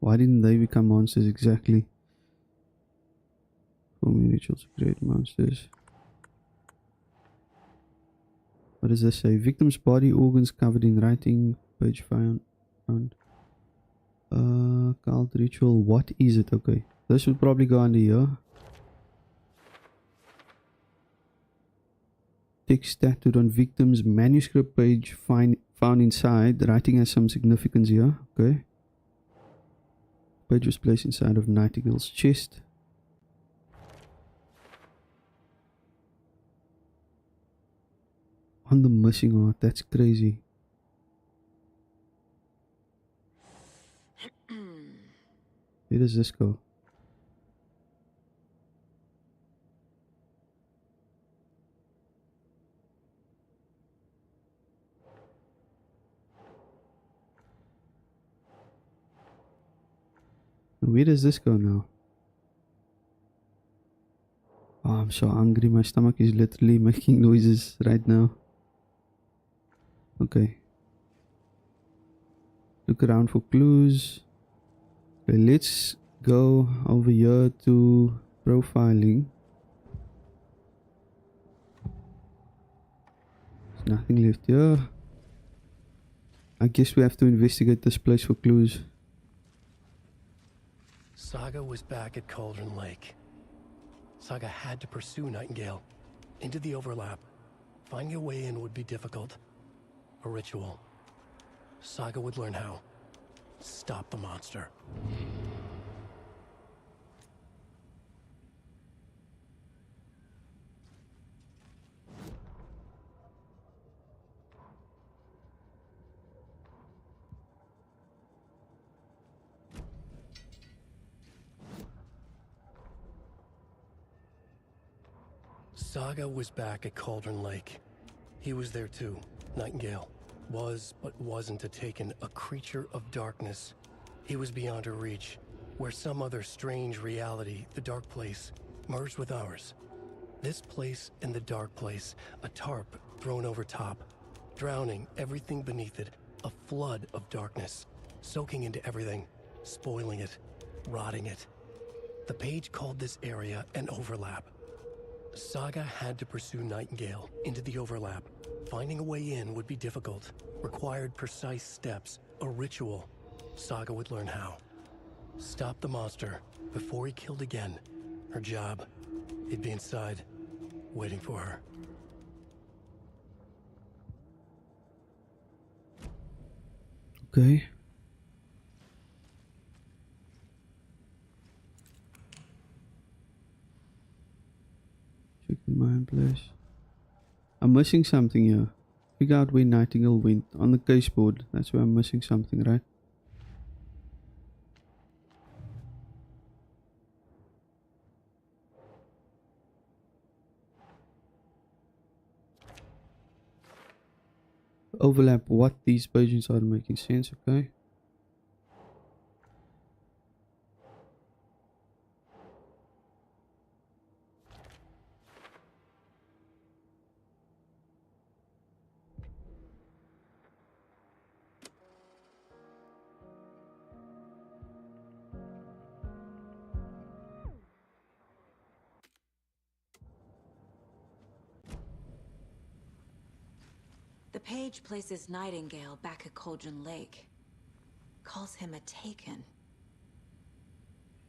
Why didn't they become monsters exactly? Forming rituals to create monsters. What does this say? Victim's body organs covered in writing. Page found. Cult ritual. What is it? Okay. This would probably go under here. Text tattooed on victim's manuscript page found inside. The writing has some significance here. Okay. Page was placed inside of Nightingale's chest. On the missing art. That's crazy. Where does this go? Where does this go now? Oh, I'm so hungry. My stomach is literally making noises right now. Okay. Look around for clues. Okay, let's go over here to profiling. There's nothing left here. I guess we have to investigate this place for clues. Saga was back at Cauldron Lake. Saga had to pursue Nightingale into the overlap. Finding a way in would be difficult. A ritual. Saga would learn how. Stop the monster. Saga was back at Cauldron Lake. He was there too. Nightingale was, but wasn't a Taken, a creature of darkness. He was beyond her reach, where some other strange reality, the dark place, merged with ours. This place and the dark place, a tarp thrown over top, drowning everything beneath it, a flood of darkness, soaking into everything, spoiling it, rotting it. The page called this area an overlap. Saga had to pursue Nightingale into the overlap. Finding a way in would be difficult, required precise steps, a ritual. Saga would learn how. Stop the monster before he killed again. Her job, he'd be inside, waiting for her. Okay. Check the mine place. I'm missing something here. Figure out where Nightingale went. On the case board. That's where I'm missing something, right? Overlap what these pages are making sense, okay? The page places Nightingale back at Cauldron Lake. Calls him a Taken.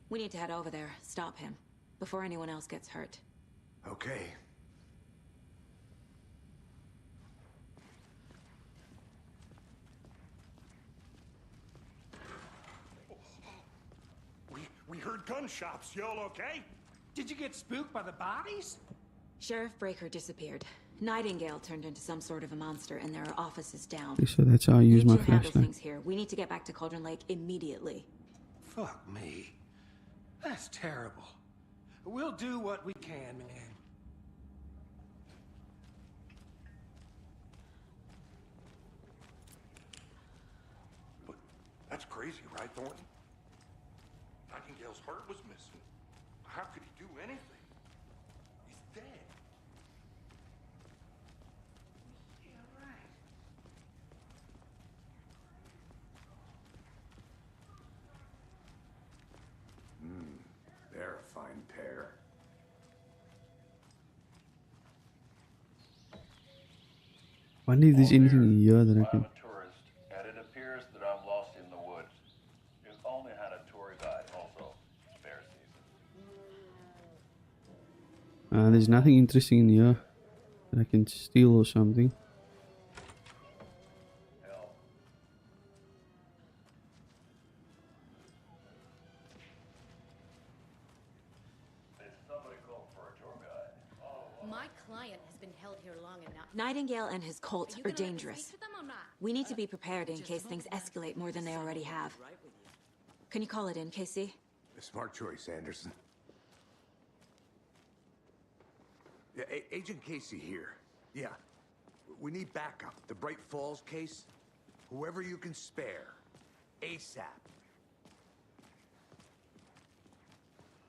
We need to head over there, stop him, before anyone else gets hurt. Okay. We heard gunshots. Y'all okay? Did you get spooked by the bodies? Sheriff Breaker disappeared. Nightingale turned into some sort of a monster, and there are offices down. Okay, so that's how I use my You handle flashlight. things here. We need to get back to Cauldron Lake immediately. Fuck me. That's terrible. We'll do what we can, man. But that's crazy, right, Thornton? Nightingale's heart was missing. How could he do anything? He's dead. They're a fine pair. wonder if there's anything in here that I can... I'm a tourist, and it appears that I'm lost in the woods. If only had a tour guide, also fair season. There's nothing interesting in here that I can steal or something. My client has been held here long enough. Nightingale and his cult Are you are gonna let me dangerous. speak to them or not? We need to be prepared in case things escalate more than they already have. Can you call it in, Casey? A smart choice, Anderson. Yeah, Agent Casey here. Yeah. We need backup. The Bright Falls case. Whoever you can spare. ASAP.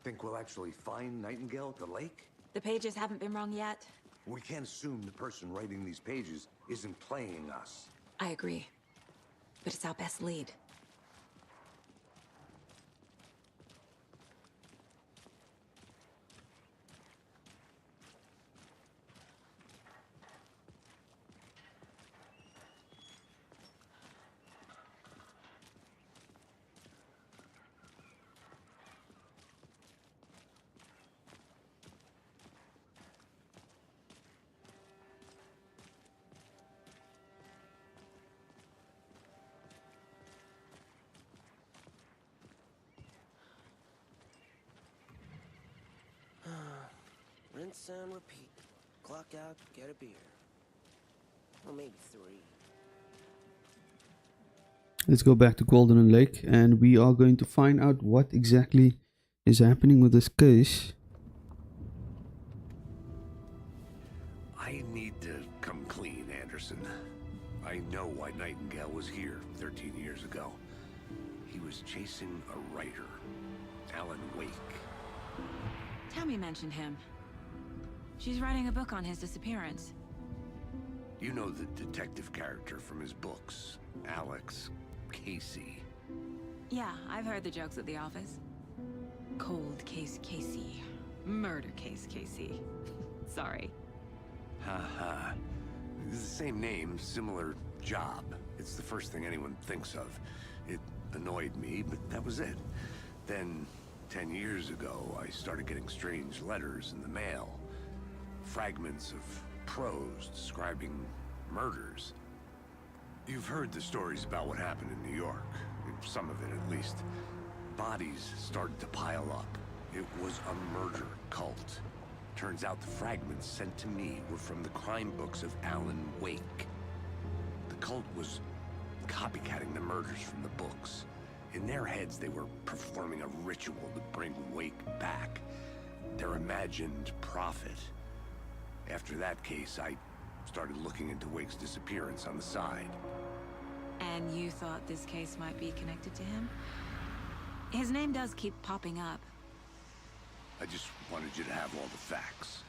Think we'll actually find Nightingale at the lake? The pages haven't been wrong yet. We can't assume the person writing these pages isn't playing us. I agree. But it's our best lead. Rinse and repeat. Clock out, get a beer. Or maybe 3. Let's go back to Golden Lake and we are going to find out what exactly is happening with this case. I need to come clean, Anderson. I know why Nightingale was here 13 years ago. He was chasing a writer, Alan Wake. Tammy mentioned him. She's writing a book on his disappearance. You know the detective character from his books, Alex Casey. Yeah, I've heard the jokes at the office. Cold case Casey. Murder case Casey. Sorry. Ha. It's the same name, similar job. It's the first thing anyone thinks of. It annoyed me, but that was it. Then, 10 years ago, I started getting strange letters in the mail. Fragments of prose describing murders. You've heard the stories about what happened in New York. Some of it, at least. Bodies started to pile up. It was a murder cult. Turns out the fragments sent to me were from the crime books of Alan Wake. The cult was copycatting the murders from the books. In their heads, they were performing a ritual to bring Wake back. Their imagined prophet. After that case, I started looking into Wake's disappearance on the side. And you thought this case might be connected to him? His name does keep popping up. I just wanted you to have all the facts.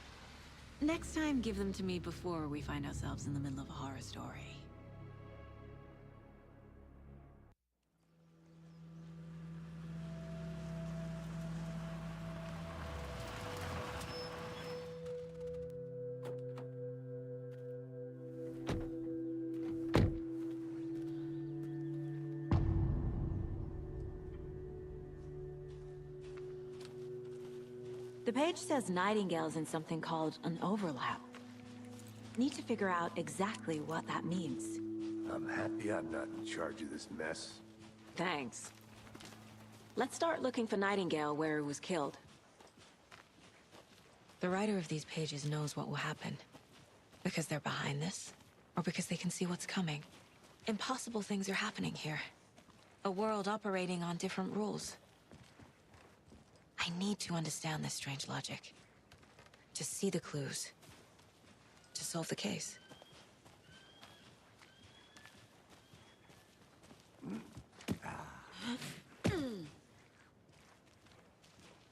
Next time, give them to me before we find ourselves in the middle of a horror story. The page says Nightingale's in something called an overlap. Need to figure out exactly what that means. I'm happy I'm not in charge of this mess. Thanks. Let's start looking for Nightingale where he was killed. The writer of these pages knows what will happen. Because they're behind this, or because they can see what's coming. Impossible things are happening here. A world operating on different rules. I need to understand this strange logic. To see the clues. To solve the case.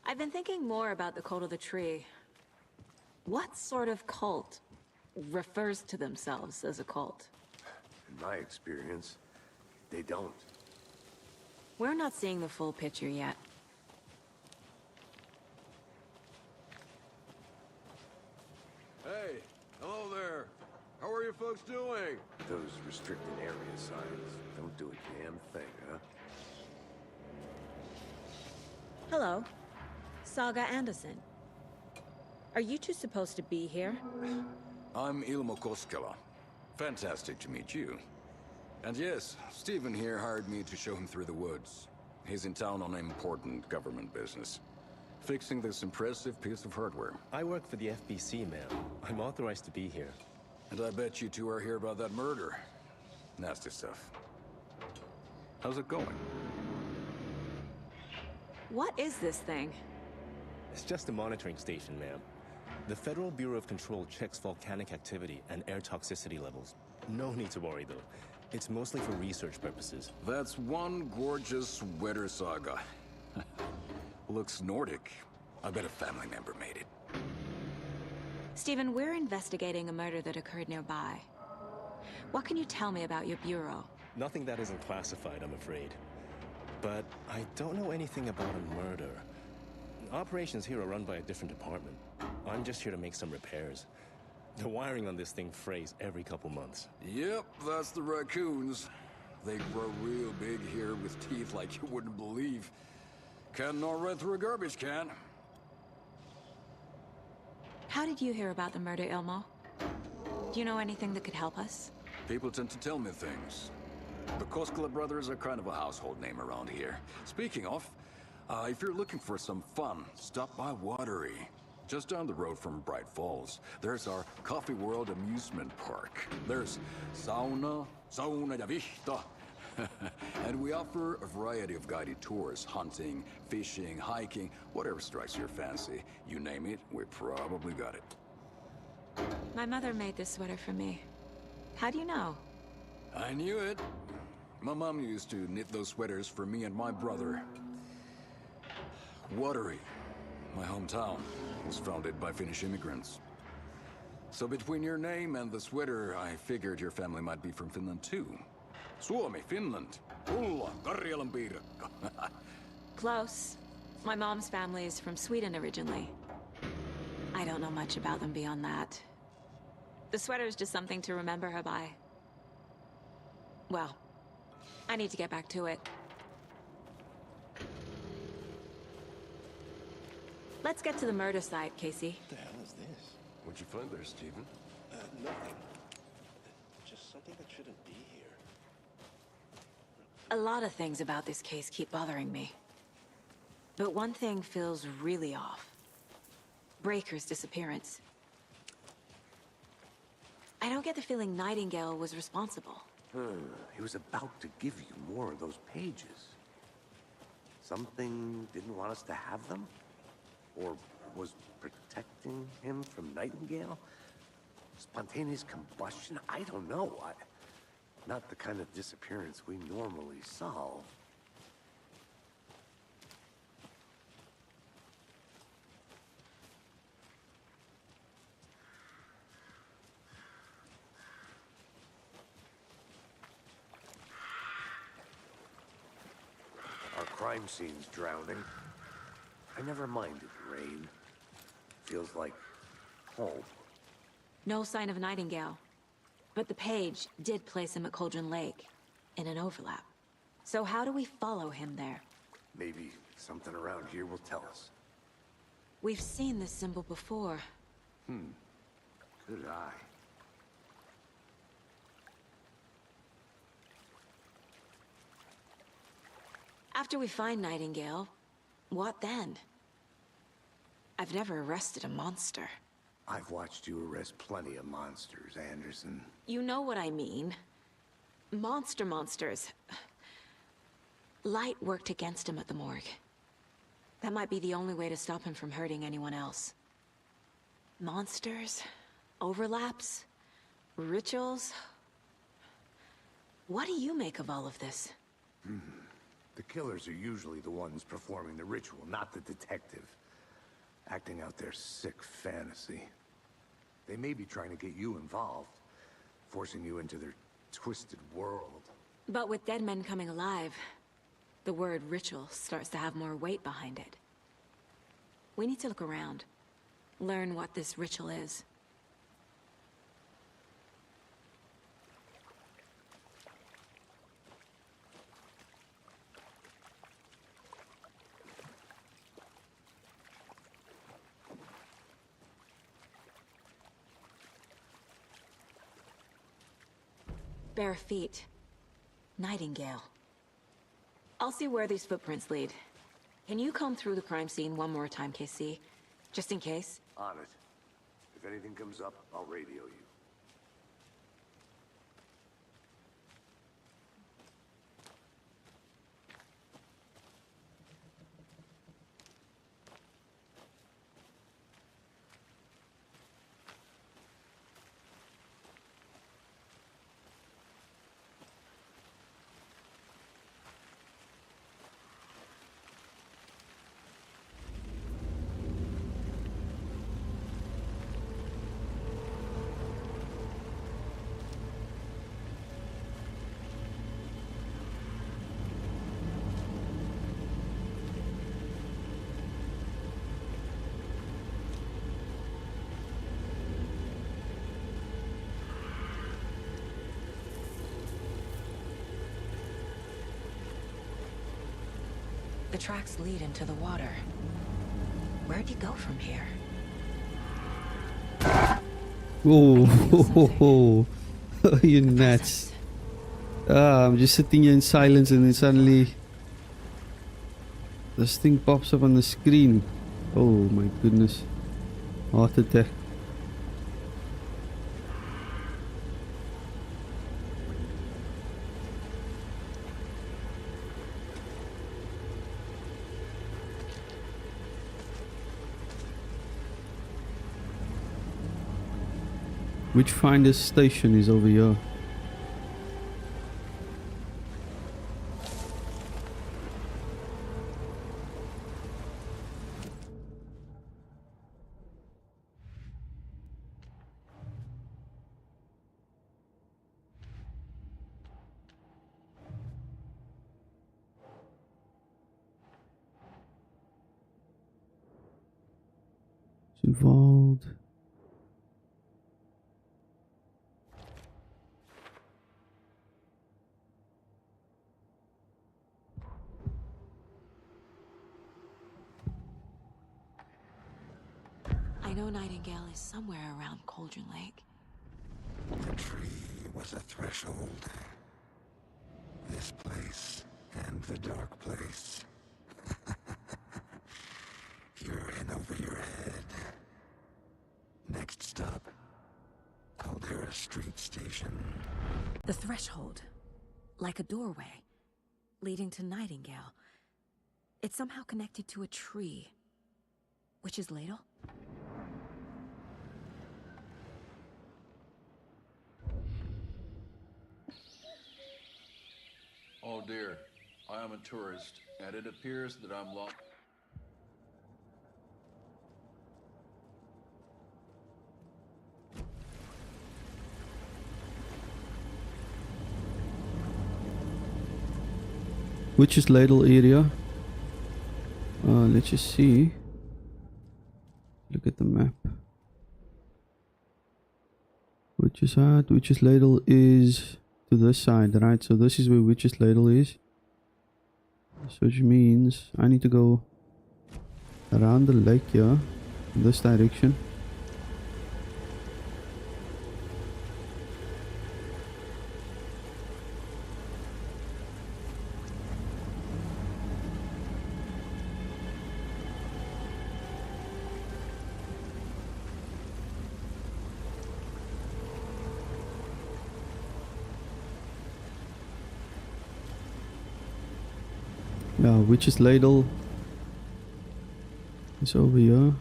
I've been thinking more about the cult of the tree. What sort of cult refers to themselves as a cult? In my experience, they don't. We're not seeing the full picture yet. Hey, hello there. How are you folks doing? Those restricted area signs don't do a damn thing, huh? Hello. Saga Anderson. Are you two supposed to be here? I'm Ilmo Koskela. Fantastic to meet you. And yes, Stephen here hired me to show him through the woods. He's in town on important government business, fixing this impressive piece of hardware. I work for the FBC, ma'am. I'm authorized to be here. And I bet you two are here about that murder. Nasty stuff. How's it going? What is this thing? It's just a monitoring station, ma'am. The Federal Bureau of Control checks volcanic activity and air toxicity levels. No need to worry, though. It's mostly for research purposes. That's one gorgeous weather saga. Looks Nordic. I bet a family member made it. Stephen, we're investigating a murder that occurred nearby. What can you tell me about your bureau? Nothing that isn't classified, I'm afraid. But I don't know anything about a murder. Operations here are run by a different department. I'm just here to make some repairs. The wiring on this thing frays every couple months. Yep, that's the raccoons. They grow real big here with teeth like you wouldn't believe. Can't gnaw right through a garbage can. How did you hear about the murder, Ilmo? Do you know anything that could help us? People tend to tell me things. The Koskela brothers are kind of a household name around here. Speaking of, if you're looking for some fun, stop by Watery. Just down the road from Bright Falls, there's our Coffee World amusement park. There's sauna ja vihta. And we offer a variety of guided tours, hunting, fishing, hiking, whatever strikes your fancy. You name it, we probably got it. My mother made this sweater for me. How do you know? I knew it. My mom used to knit those sweaters for me and my brother. Watery, my hometown, was founded by Finnish immigrants. So between your name and the sweater, I figured your family might be from Finland too. Suomi, Finland. Ulla, Karjalan piirakka. Close. My mom's family is from Sweden originally. I don't know much about them beyond that. The sweater is just something to remember her by. Well, I need to get back to it. Let's get to the murder site, Casey. What the hell is this? What'd you find there, Stephen? Nothing. Just something that shouldn't be here. A lot of things about this case keep bothering me. But one thing feels really off. Breaker's disappearance. I don't get the feeling Nightingale was responsible. He was about to give you more of those pages. Something didn't want us to have them? Or was protecting him from Nightingale? Spontaneous combustion? I don't know. Not the kind of disappearance we normally solve. Our crime scene's drowning. I never minded rain. Feels like home. No sign of Nightingale. But the page did place him at Cauldron Lake, in an overlap. So how do we follow him there? Maybe something around here will tell us. We've seen this symbol before. Good eye. After we find Nightingale, what then? I've never arrested a monster. I've watched you arrest plenty of monsters, Anderson. You know what I mean. Monsters. Light worked against him at the morgue. That might be the only way to stop him from hurting anyone else. Monsters? Overlaps? Rituals? What do you make of all of this? The killers are usually the ones performing the ritual, not the detective. Acting out their sick fantasy. They may be trying to get you involved, forcing you into their twisted world. But with dead men coming alive, the word ritual starts to have more weight behind it. We need to look around. Learn what this ritual is. bare feet. Nightingale. I'll see where these footprints lead. Can you comb through the crime scene one more time, KC? Just in case? On it. If anything comes up, I'll radio you. The tracks lead into the water. Where'd you go from here? Oh, you nuts. I'm just sitting here in silence and then suddenly this thing pops up on the screen. Oh my goodness. Heart attack. Witchfinder's station is over here. It's involved. I know Nightingale is somewhere around Cauldron Lake. The tree was a threshold. This place and the dark place. You're in over your head. Next stop, Caldera Street Station. The threshold. Like a doorway. Leading to Nightingale. It's somehow connected to a tree. Witch's Ladle? Oh dear, I am a tourist, and it appears that I'm lost. Witch's Ladle area. Let's just see. Look at the map. Witch's Hut. Witch's Ladle is to this side, right? So this is where Witch's Ladle is. So which means I need to go around the lake here, in this direction. Yeah, Witch's Ladle is over here.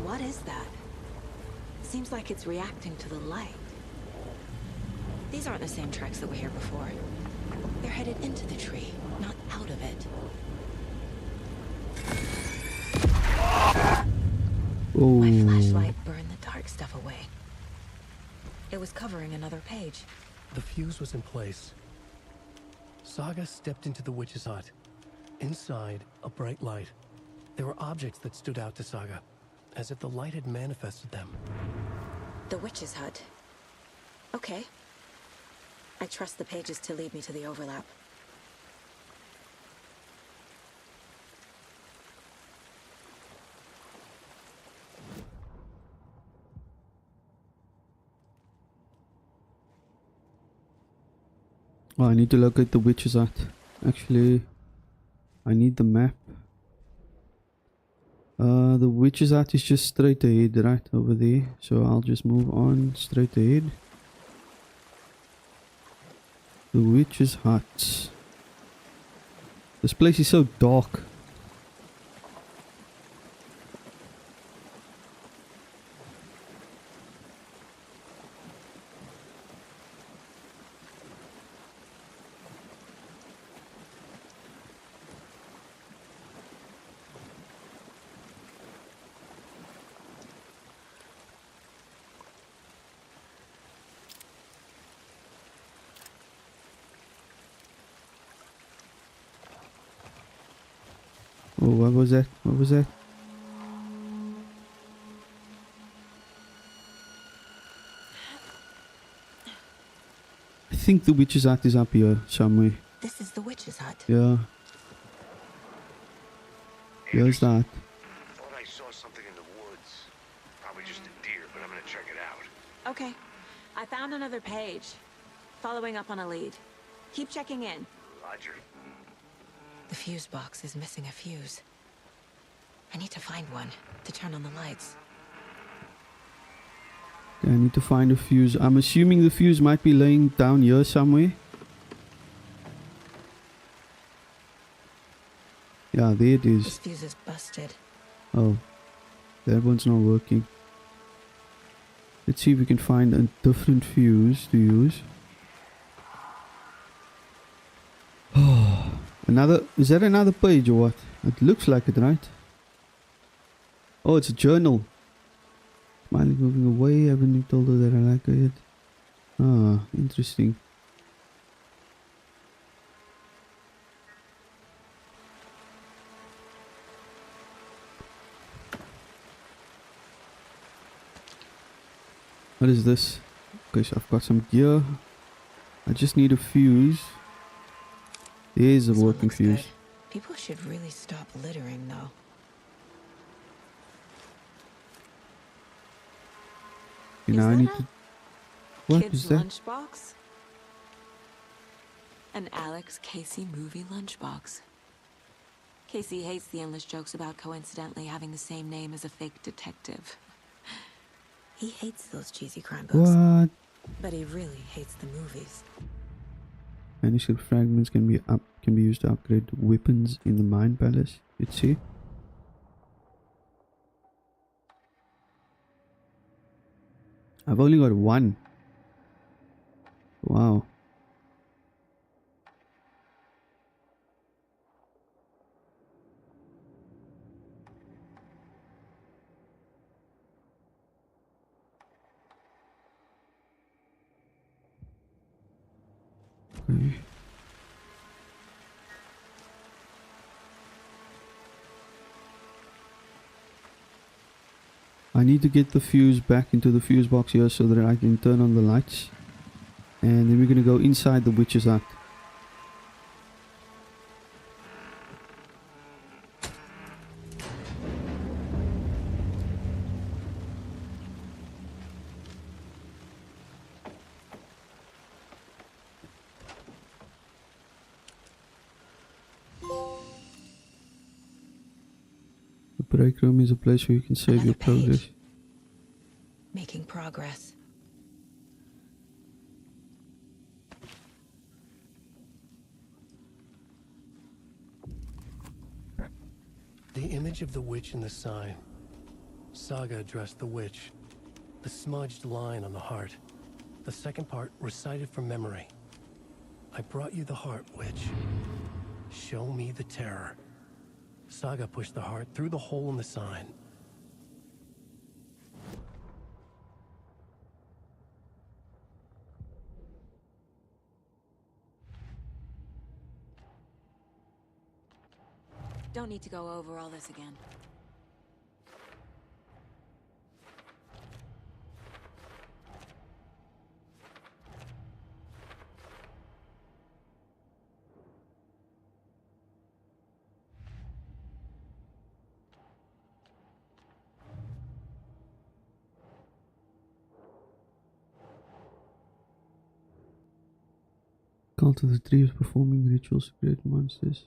What is that? Seems like it's reacting to the light. These aren't the same tracks that were here before. They're headed into the tree, not out of it. Oh. My flashlight burned the dark stuff away. It was covering another page. The fuse was in place. Saga stepped into the witch's hut. Inside, a bright light. There were objects that stood out to Saga, as if the light had manifested them. The witch's hut. Okay. I trust the pages to lead me to the overlap. Oh, I need to locate the witch's hut. Actually, I need the map. The witch's hut is just straight ahead, right over there. So I'll just move on straight ahead. The witch's hut. This place is so dark. Oh, what was that? What was that? I think the witch's hut is up here somewhere. This is the witch's hut. Yeah. Here's that. Thought I saw something in the woods. Probably just a deer, but I'm gonna check it out. Okay. I found another page. Following up on a lead. Keep checking in. Roger. The fuse box is missing a fuse. I need to find one to turn on the lights. Okay, I need to find a fuse. I'm assuming the fuse might be laying down here somewhere. Yeah, there it is. This fuse is busted. Oh, that one's not working. Let's see if we can find a different fuse to use. Oh, another. Is that another page or what? It looks like it, right? Oh, it's a journal. Smiley moving away. Haven't you told her that I like it? Ah, interesting. What is this? Okay, so I've got some gear. I just need a fuse. There's a working fuse. Good. People should really stop littering, though. You know, I need to. What is Kid's that? lunchbox? An Alex Casey movie lunchbox. Casey hates the endless jokes about coincidentally having the same name as a fake detective. He hates those cheesy crime books. What? But he really hates the movies. Manuscript fragments can be used to upgrade weapons in the Mine Palace. Let's see. I've only got one. Wow. Okay. I need to get the fuse back into the fuse box here so that I can turn on the lights. And then we're going to go inside the witch's hut. The break room is a place where you can save your progress. Making progress. The image of the witch in the sign. Saga addressed the witch. The smudged line on the heart. The second part recited from memory. I brought you the heart, witch. Show me the terror. Saga pushed the heart through the hole in the sign. Don't need to go over all this again. Cult of the Tree is performing rituals to create monsters.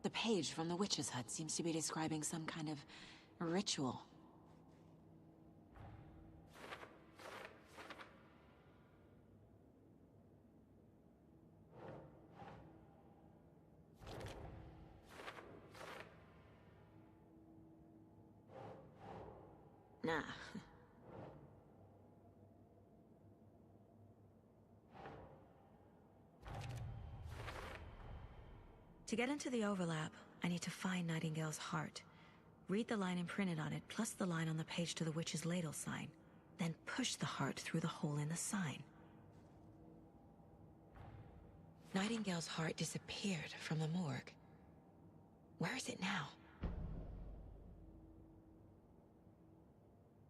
The page from the witch's hut seems to be describing some kind of ritual. Nah. To get into the overlap, I need to find Nightingale's heart. Read the line imprinted on it, plus the line on the page to the witch's ladle sign. Then push the heart through the hole in the sign. Nightingale's heart disappeared from the morgue. Where is it now?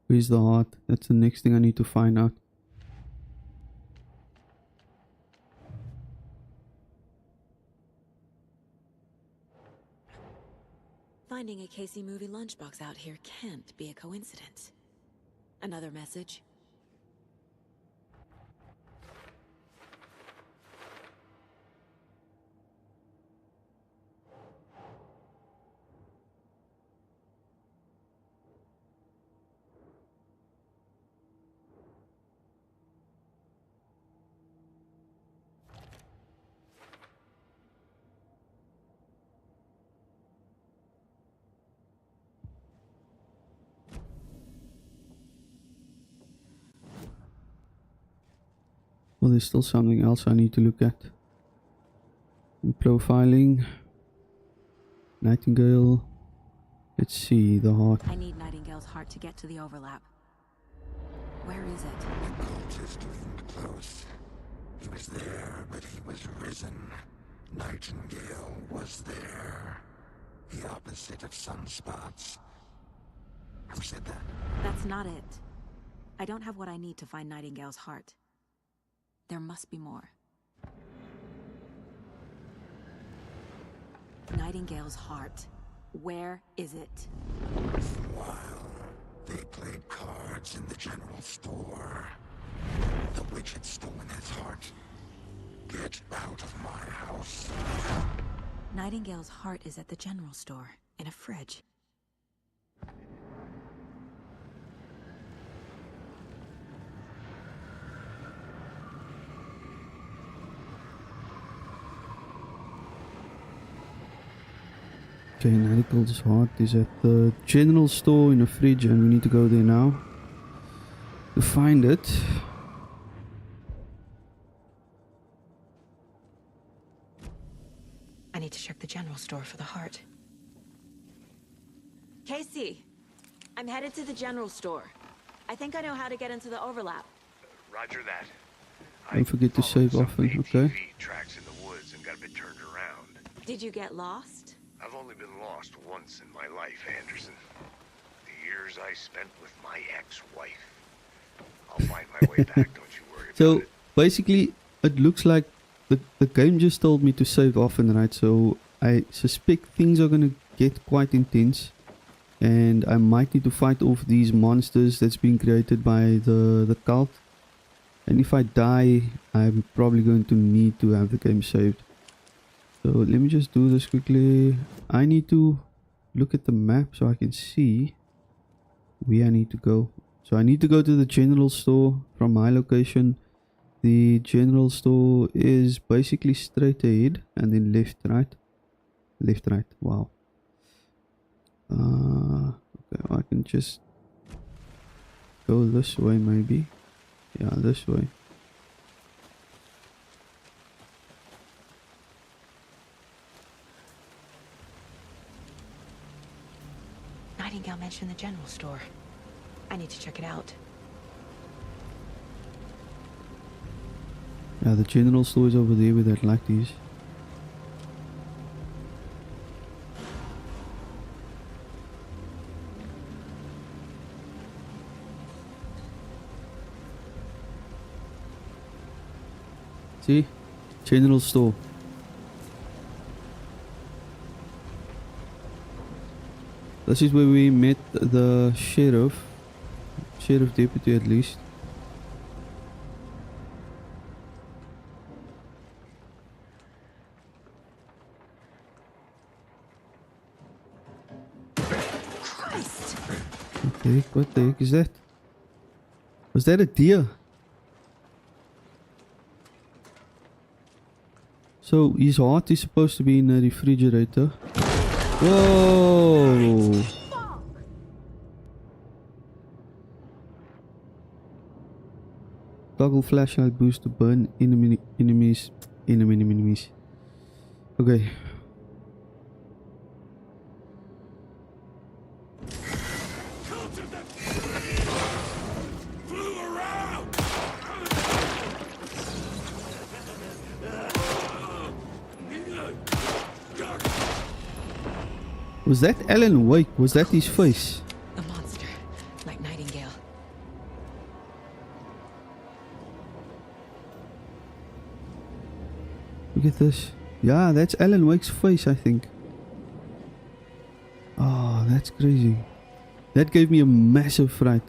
Where's the heart? That's the next thing I need to find out. Finding a Casey movie lunchbox out here can't be a coincidence. Another message? Well, there's still something else I need to look at. In profiling. Nightingale. Let's see, the heart. I need Nightingale's heart to get to the overlap. Where is it? The cultist loomed close. He was there, but he was risen. Nightingale was there. The opposite of sunspots. Who said that? That's not it. I don't have what I need to find Nightingale's heart. There must be more. Nightingale's heart. Where is it? For a while, they played cards in the general store. The witch had stolen his heart. Get out of my house. Nightingale's heart is at the general store, in a fridge. Okay, Nightingale's heart is at the general store in a fridge, and we need to go there now to find it. I need to check the general store for the heart. Casey, I'm headed to the general store. I think I know how to get into the overlap. Roger that. Don't forget to save often, okay? Tracks in the woods and got a bit turned around. Did you get lost? I've only been lost once in my life, Anderson. The years I spent with my ex-wife. I'll find my way back, don't you worry So about it. basically, it looks like the game just told me to save often, right? So I suspect things are gonna get quite intense, and I might need to fight off these monsters that's being created by the cult. And if I die, I'm probably going to need to have the game saved. So let me just do this quickly. I need to look at the map so I can see where I need to go. So I need to go to the general store from my location. The general store is basically straight ahead and then left, right? Left, right. Wow. Okay, I can just go this way maybe. Yeah, this way. Nightingale mentioned the general store. I need to check it out. Yeah, the general store is over there with that like these. See? General store. This is where we met the sheriff deputy at least. Christ! Okay, what the heck is that? Was that a deer? So his heart is supposed to be in a refrigerator. Whoa! Toggle flashlight boost to burn enemies. Okay. Was that Alan Wake? Was that his face? A monster, like Nightingale. Look at this. Yeah, that's Alan Wake's face, I think. Oh, that's crazy. That gave me a massive fright.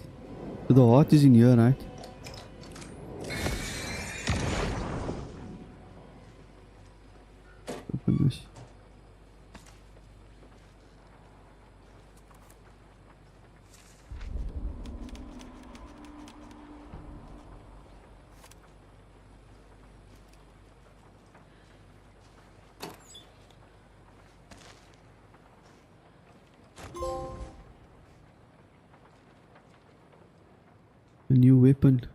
The heart is in here, right? Open this. A new weapon.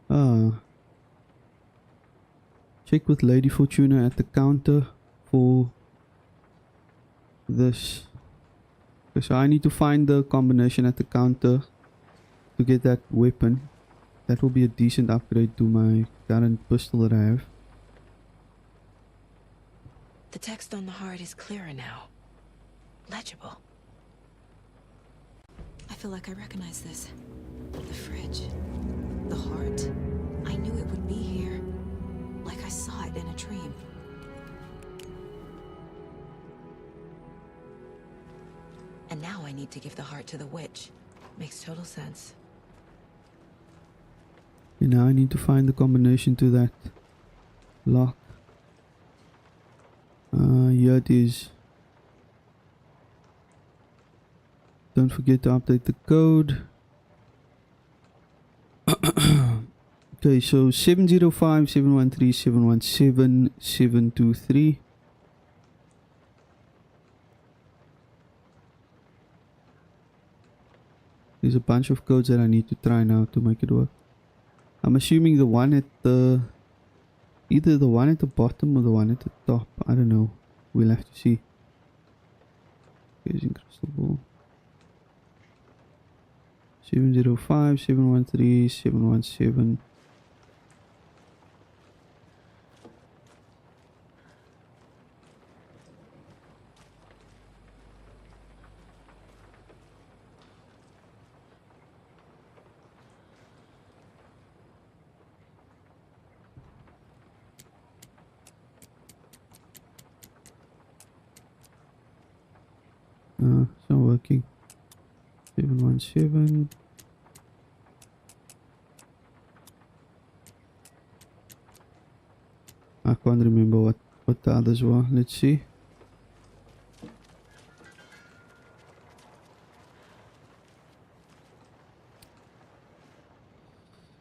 Ah. Check with Lady Fortuna at the counter for this. Okay, so I need to find the combination at the counter to get that weapon. That will be a decent upgrade to my current pistol that I have. The text on the heart is clearer now. Legible. I feel like I recognize this. The fridge. The heart. I knew it would be here. Like I saw it in a dream. And now I need to give the heart to the witch. Makes total sense. And now I need to find the combination to that lock. Here it is. Don't forget to update the code. Okay, so 705 713 717 723. There's a bunch of codes that I need to try now to make it work. I'm assuming the one at the... either the one at the bottom or the one at the top. I don't know. We'll have to see. Using crystal ball. 705 713 717. It's not working. 717. I can't remember what the others were. Let's see.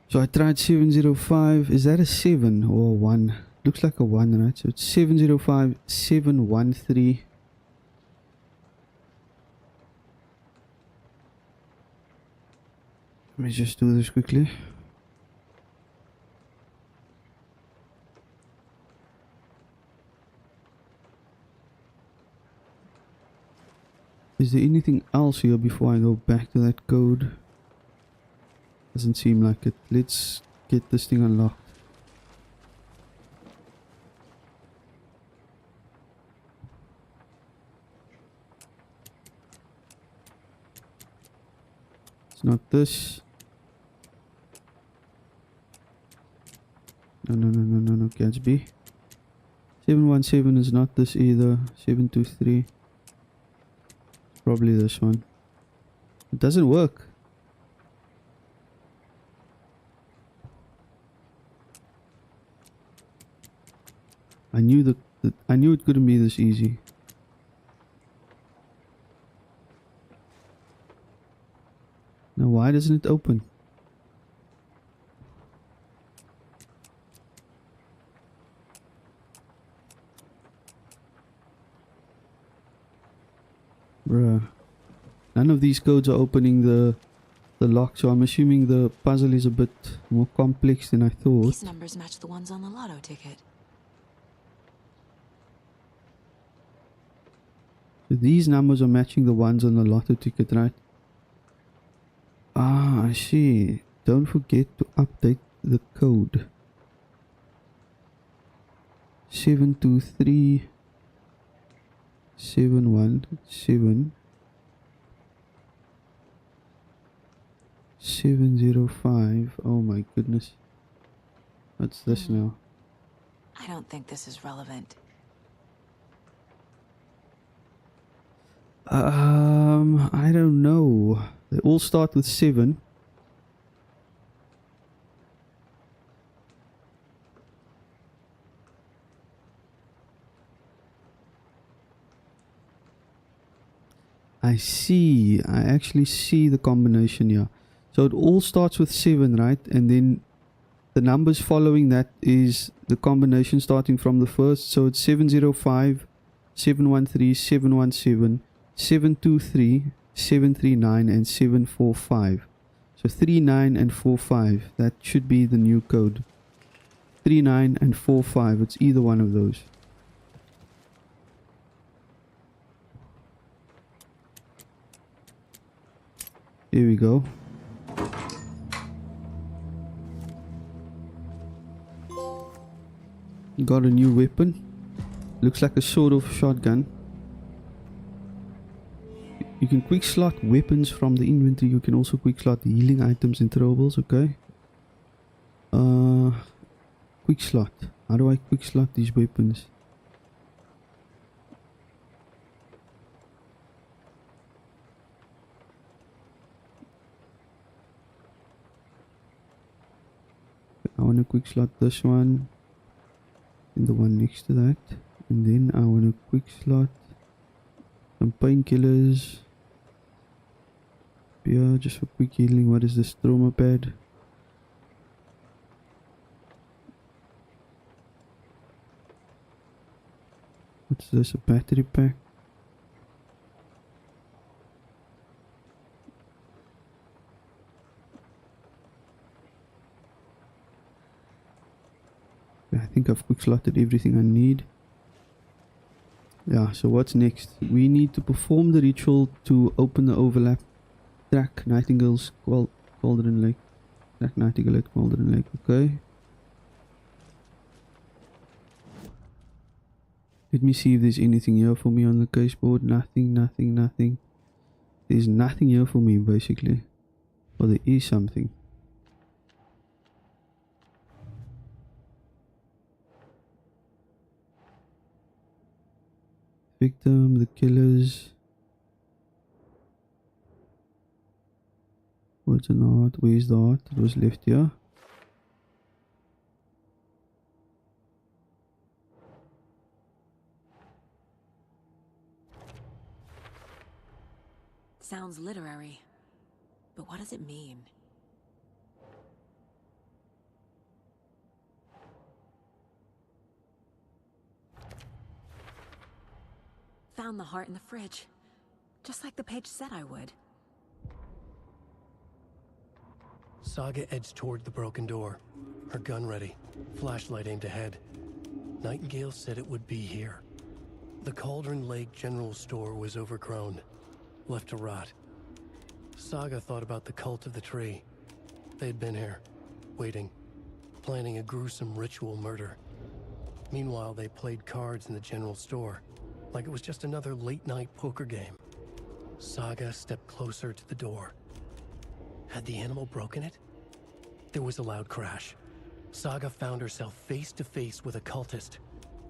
So I tried 705. Is that a 7 or a 1? Looks like a 1, right? So it's 705 713. Let me just do this quickly. Is there anything else here before I go back to that code? Doesn't seem like it. Let's get this thing unlocked. It's not this. No, Gatsby. 717 is not this either. 723. Probably this one. It doesn't work. I knew I knew it couldn't be this easy. Now why doesn't it open? Bruh. None of these codes are opening the lock, so I'm assuming the puzzle is a bit more complex than I thought. These numbers match the ones on the lotto ticket. So these numbers are matching the ones on the lotto ticket, right? Ah, I see. Don't forget to update the code. 723 717 705. Oh my goodness. What's this now? I don't think this is relevant. I don't know. They all start with 7. I see. I actually see the combination here. So it all starts with 7, right? And then the numbers following that is the combination starting from the first. So it's 705, 713, 717, 723, 739, and 745. So 39 and 45. That should be the new code. 39 and 45. It's either one of those. Here we go. Got a new weapon. Looks like a sort of shotgun. You can quick slot weapons from the inventory. You can also quick slot healing items and throwables. Okay. Quick slot. How do I quick slot these weapons? I want to quick slot this one and the one next to that, and then I want to quick slot some painkillers here just for quick healing. What is this? Trauma pad. What's this? A battery pack. I think I've quick slotted everything I need. Yeah, so what's next? We need to perform the ritual to open the overlap. Track Nightingale's Cauldron Lake. Track Nightingale at Cauldron Lake, okay. Let me see if there's anything here for me on the caseboard. Nothing. There's nothing here for me basically. Or there is something. Victim, the killers. What's an art? Where's the art? It was left here. Sounds literary, but what does it mean? Found the heart in the fridge, just like the page said I would. Saga edged toward the broken door, her gun ready, flashlight aimed ahead. Nightingale said it would be here. The Cauldron Lake General Store was overgrown, left to rot. Saga thought about the cult of the tree. they'd been here, waiting, planning a gruesome ritual murder. Meanwhile, they played cards in the general store, like it was just another late-night poker game. Saga stepped closer to the door. Had the animal broken it? There was a loud crash. Saga found herself face to face with a cultist,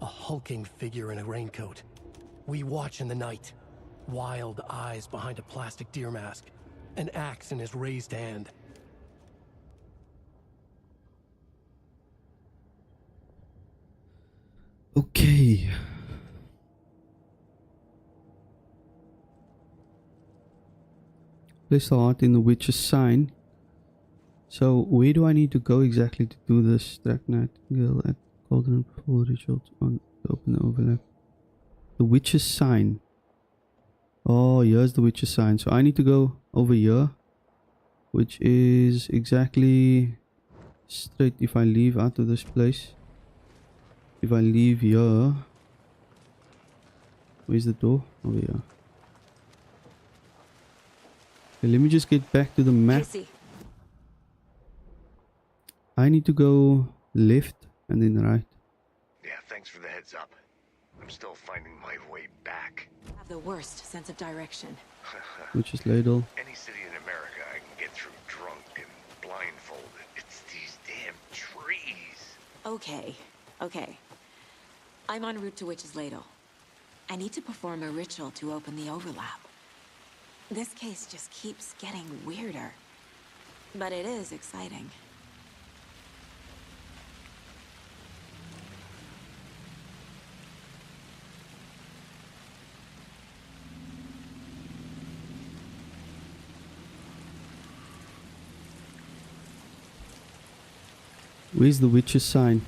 a hulking figure in a raincoat. We watch in the night, wild eyes behind a plastic deer mask, an axe in his raised hand. Okay. Place the heart in the witch's sign. So where do I need to go exactly to do this? Track Nightingale at Golden Full Ritual on open the overlap. The witch's sign. Oh, here's the witch's sign. So I need to go over here, which is exactly straight if I leave out of this place. If I leave here, where's the door? Over here. Okay, let me just get back to the map. Casey. I need to go left and then right. Yeah, thanks for the heads up. I'm still finding my way back. I have the worst sense of direction. Witch's ladle. Any city in America I can get through drunk and blindfolded. It's these damn trees. Okay, okay. I'm en route to Witch's Ladle. I need to perform a ritual to open the overlap. This case just keeps getting weirder. But it is exciting. Where's the witch's sign?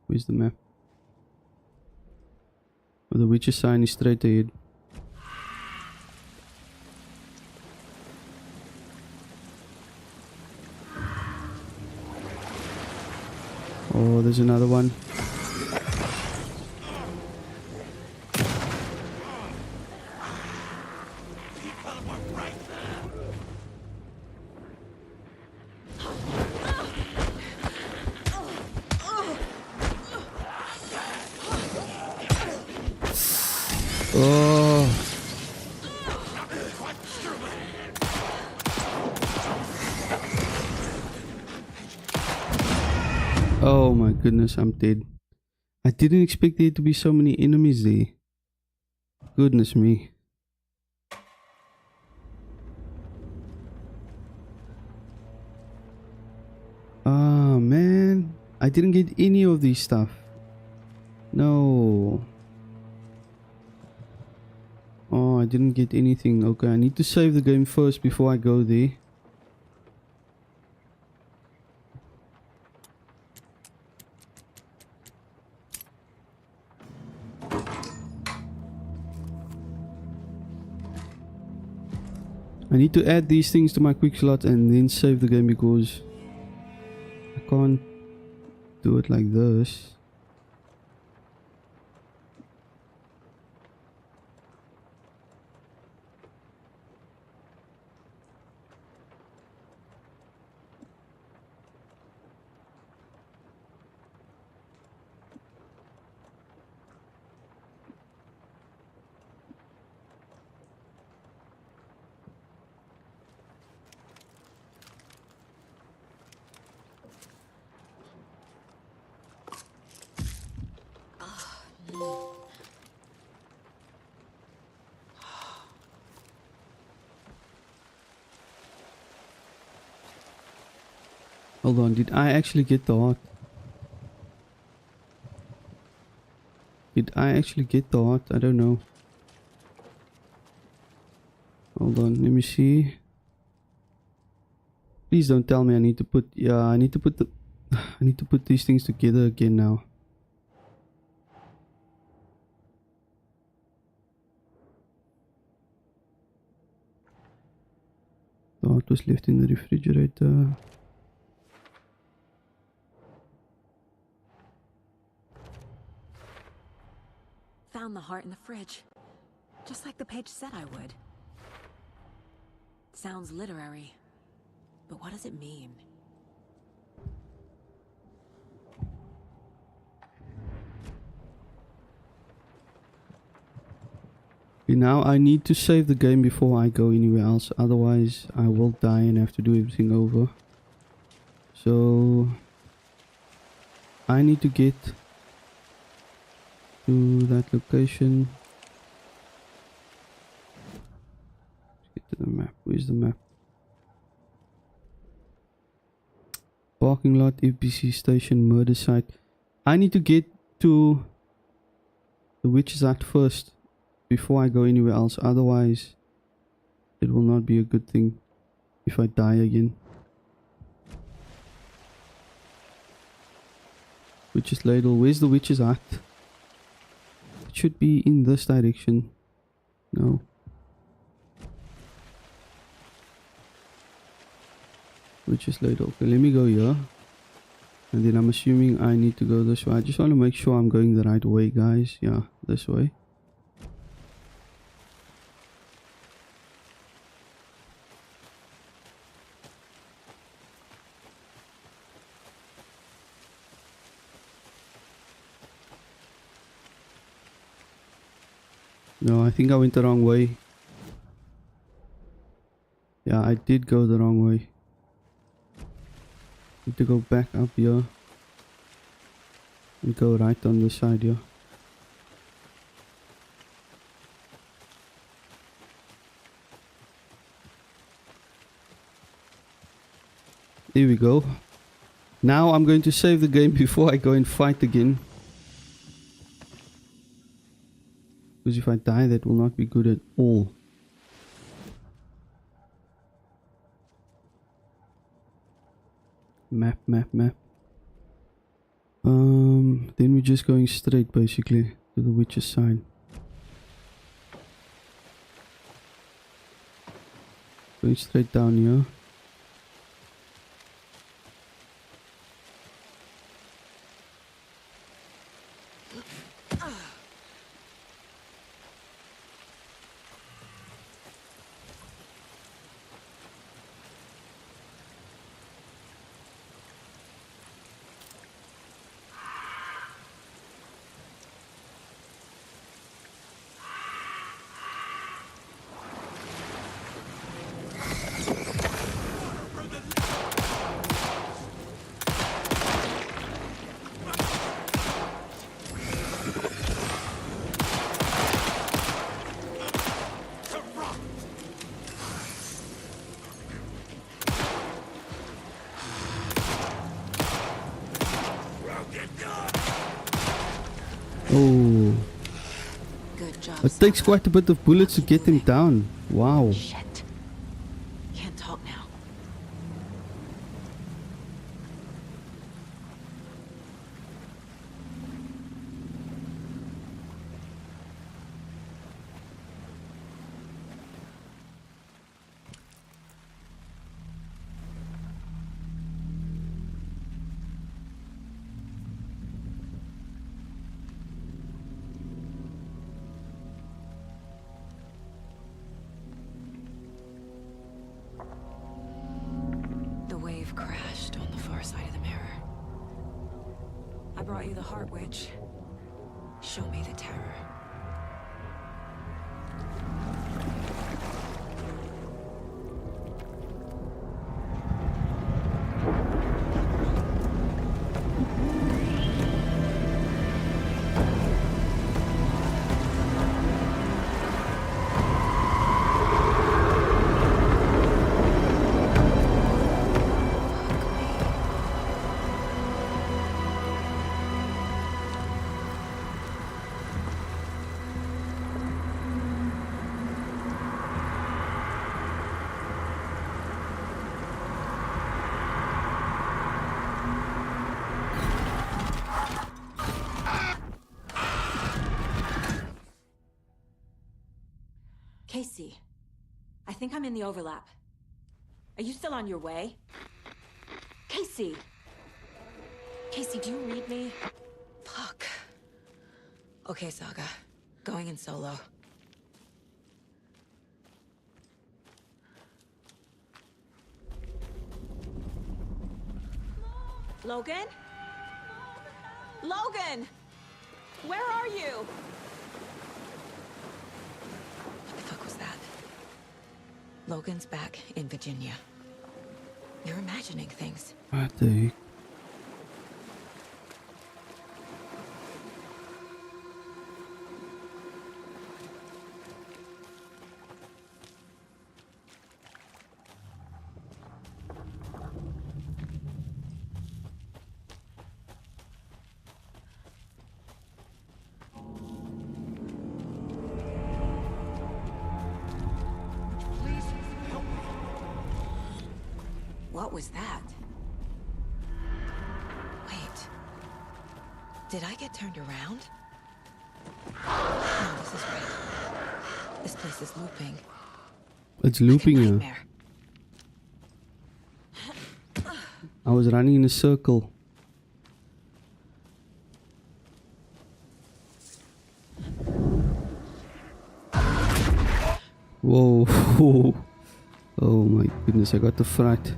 Where's the map? Oh, the witch's sign is straight ahead. Oh, there's another one. Oh. Oh my goodness, I'm dead. I didn't expect there to be so many enemies there. Goodness me. Ah man, I didn't get any of these stuff. No. Oh, I didn't get anything. Okay, I need to save the game first before I go there. I need to add these things to my quick slot and then save the game because I can't do it like this. Hold on, did I actually get the heart? Did I actually get the heart? I don't know. Hold on, let me see. Please don't tell me I need to put, yeah, I need to put the, I need to put these things together again now. The heart was left in the refrigerator. Found the heart in the fridge. Just like the page said I would. Sounds literary. But what does it mean? Now I need to save the game before I go anywhere else. Otherwise I will die and have to do everything over. So I need to get to that location. Get to the map. Where's the map? Parking lot, FBC station, murder site. I need to get to the witch's hut first before I go anywhere else. Otherwise it will not be a good thing if I die again. Witch's ladle. Where's the witch's hut? It should be in this direction. No. Witch's ladle. Okay, let me go here. And then I'm assuming I need to go this way. I just want to make sure I'm going the right way, guys. Yeah, this way. No, I think I went the wrong way. Yeah, I did go the wrong way. Need to go back up here. And go right on the side here. Here we go. Now I'm going to save the game before I go and fight again. Because if I die, that will not be good at all. Map. Then we're just going straight basically to the witch's side. Going straight down here. Oh. Good job. It takes quite a bit of bullets to get him down. Wow. Shit. Can't talk now. Crashed on the far side of the mirror. I brought you the Heart Witch. Show me the terror. Casey, I think I'm in the overlap. Are you still on your way? Casey! Casey, do you read me? Fuck. Okay, Saga. Going in solo. Logan? Logan! Where are you? What the fuck was that? Logan's back in Virginia. You're imagining things. What the heck? What was that? Wait. Did I get turned around? No, this is right. This place is looping. It's looping you. I was running in a circle. Whoa. Oh my goodness, I got the fright.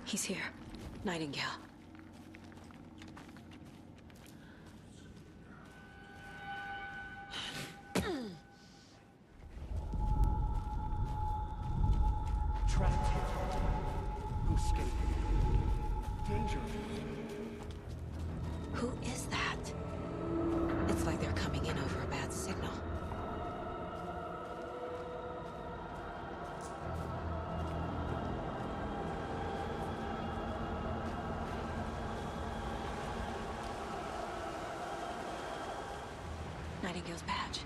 He's here. Nightingale. Trapped here. Who escaped? Danger. Who is that? It's like they're coming in over a bad signal. Nightingale's badge.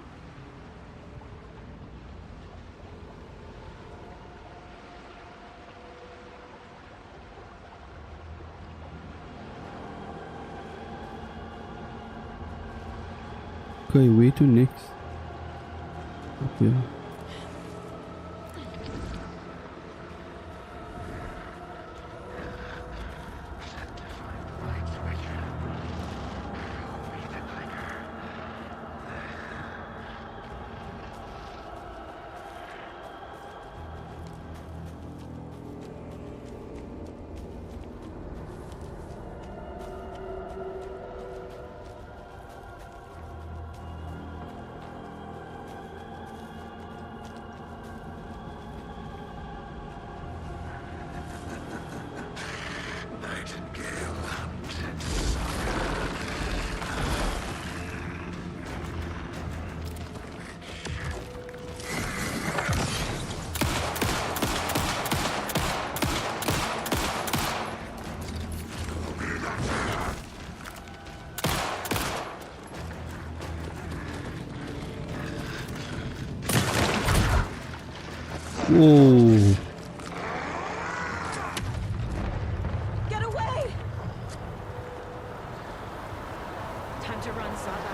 Okay, where to next? Up here. Whoa. Get away! Time to run, Saga.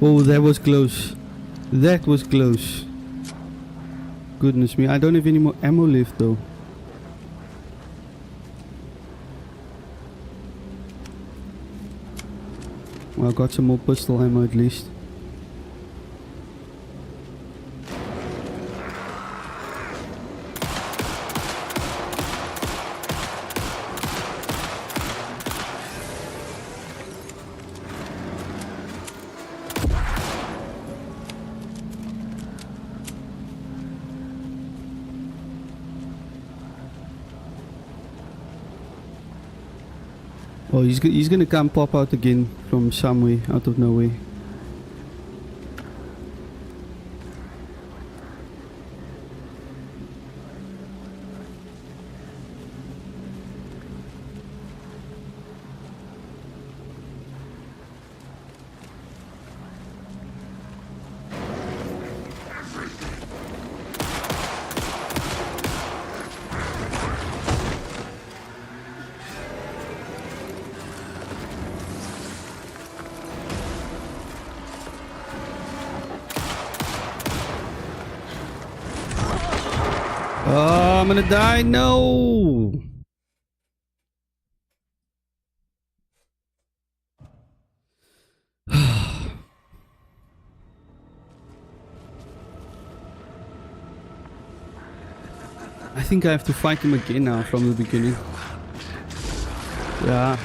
Oh, that was close. That was close. Goodness me, I don't have any more ammo left though. Well, I got some more pistol ammo at least. Oh, he's gonna come pop out again from somewhere out of nowhere. Oh, I'm gonna die. No. I think I have to fight him again now from the beginning. Yeah.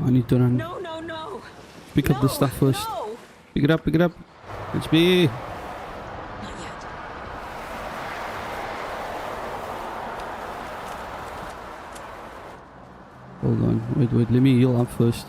I need to run. No, no, no. Pick up the stuff first. No. Pick it up, pick it up. It's me. Not yet. Hold on. Wait, wait. Let me heal up first.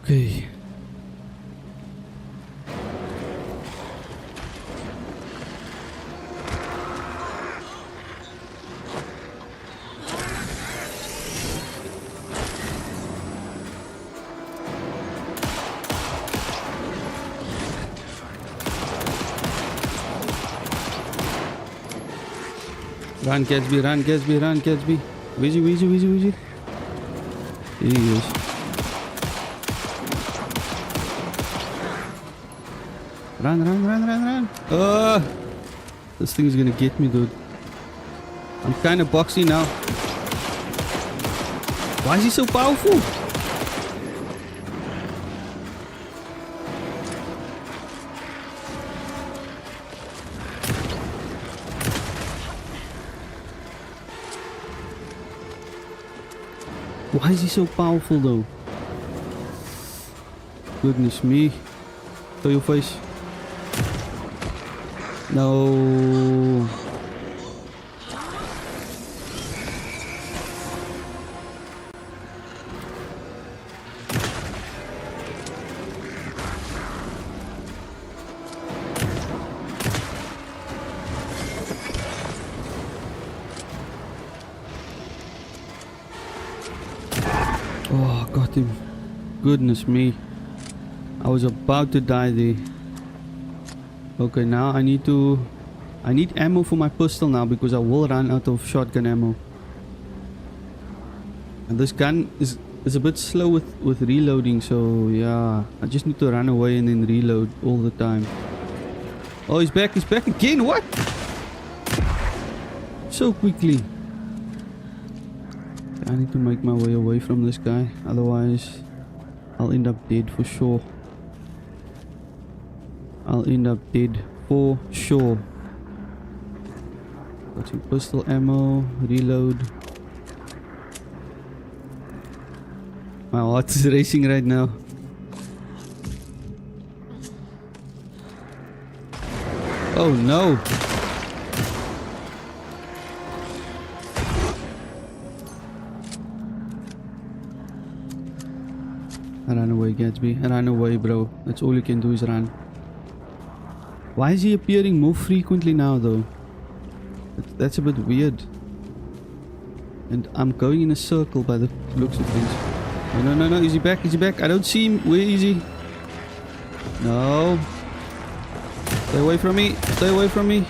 Okay. Run, Gatsby, run, Gatsby, run, Gatsby. Where's he, where's he, where's he, where's he? There he is. Run, run, run, run, run. This thing is gonna get me, dude. I'm kind of boxy now. Why is he so powerful? Why is he so powerful though? Goodness me. Show your face. No. Oh, got him. Goodness me. I was about to die there. Okay, now I need ammo for my pistol now because I will run out of shotgun ammo. And this gun is a bit slow with reloading, so yeah. I just need to run away and then reload all the time. Oh, he's back again, what? So quickly. I need to make my way away from this guy, otherwise I'll end up dead for sure. I'll end up dead for sure. Got some pistol ammo, reload. My heart is racing right now. Oh no! Run away, Gatsby. Run away, bro. That's all you can do is run. Why is he appearing more frequently now, though? That's a bit weird. And I'm going in a circle by the looks of things. Oh, no, no, no. Is he back? Is he back? I don't see him. Where is he? No. Stay away from me. Stay away from me.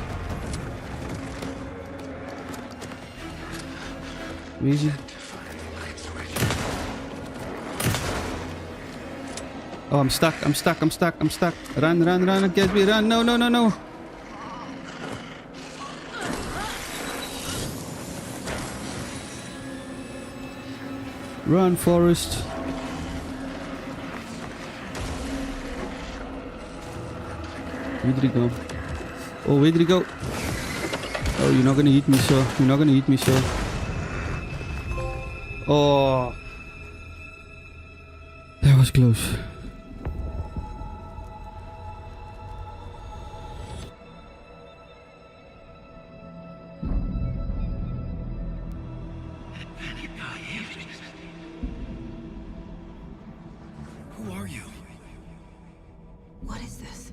Where is he? Oh, I'm stuck. I'm stuck. I'm stuck. I'm stuck. Run, run, run. Gatsby, run. No, no, no, no. Run, Forrest. Where did he go? Oh, where did he go? Oh, you're not gonna hit me, sir. You're not gonna hit me, sir. Oh. That was close. Who are you? What is this?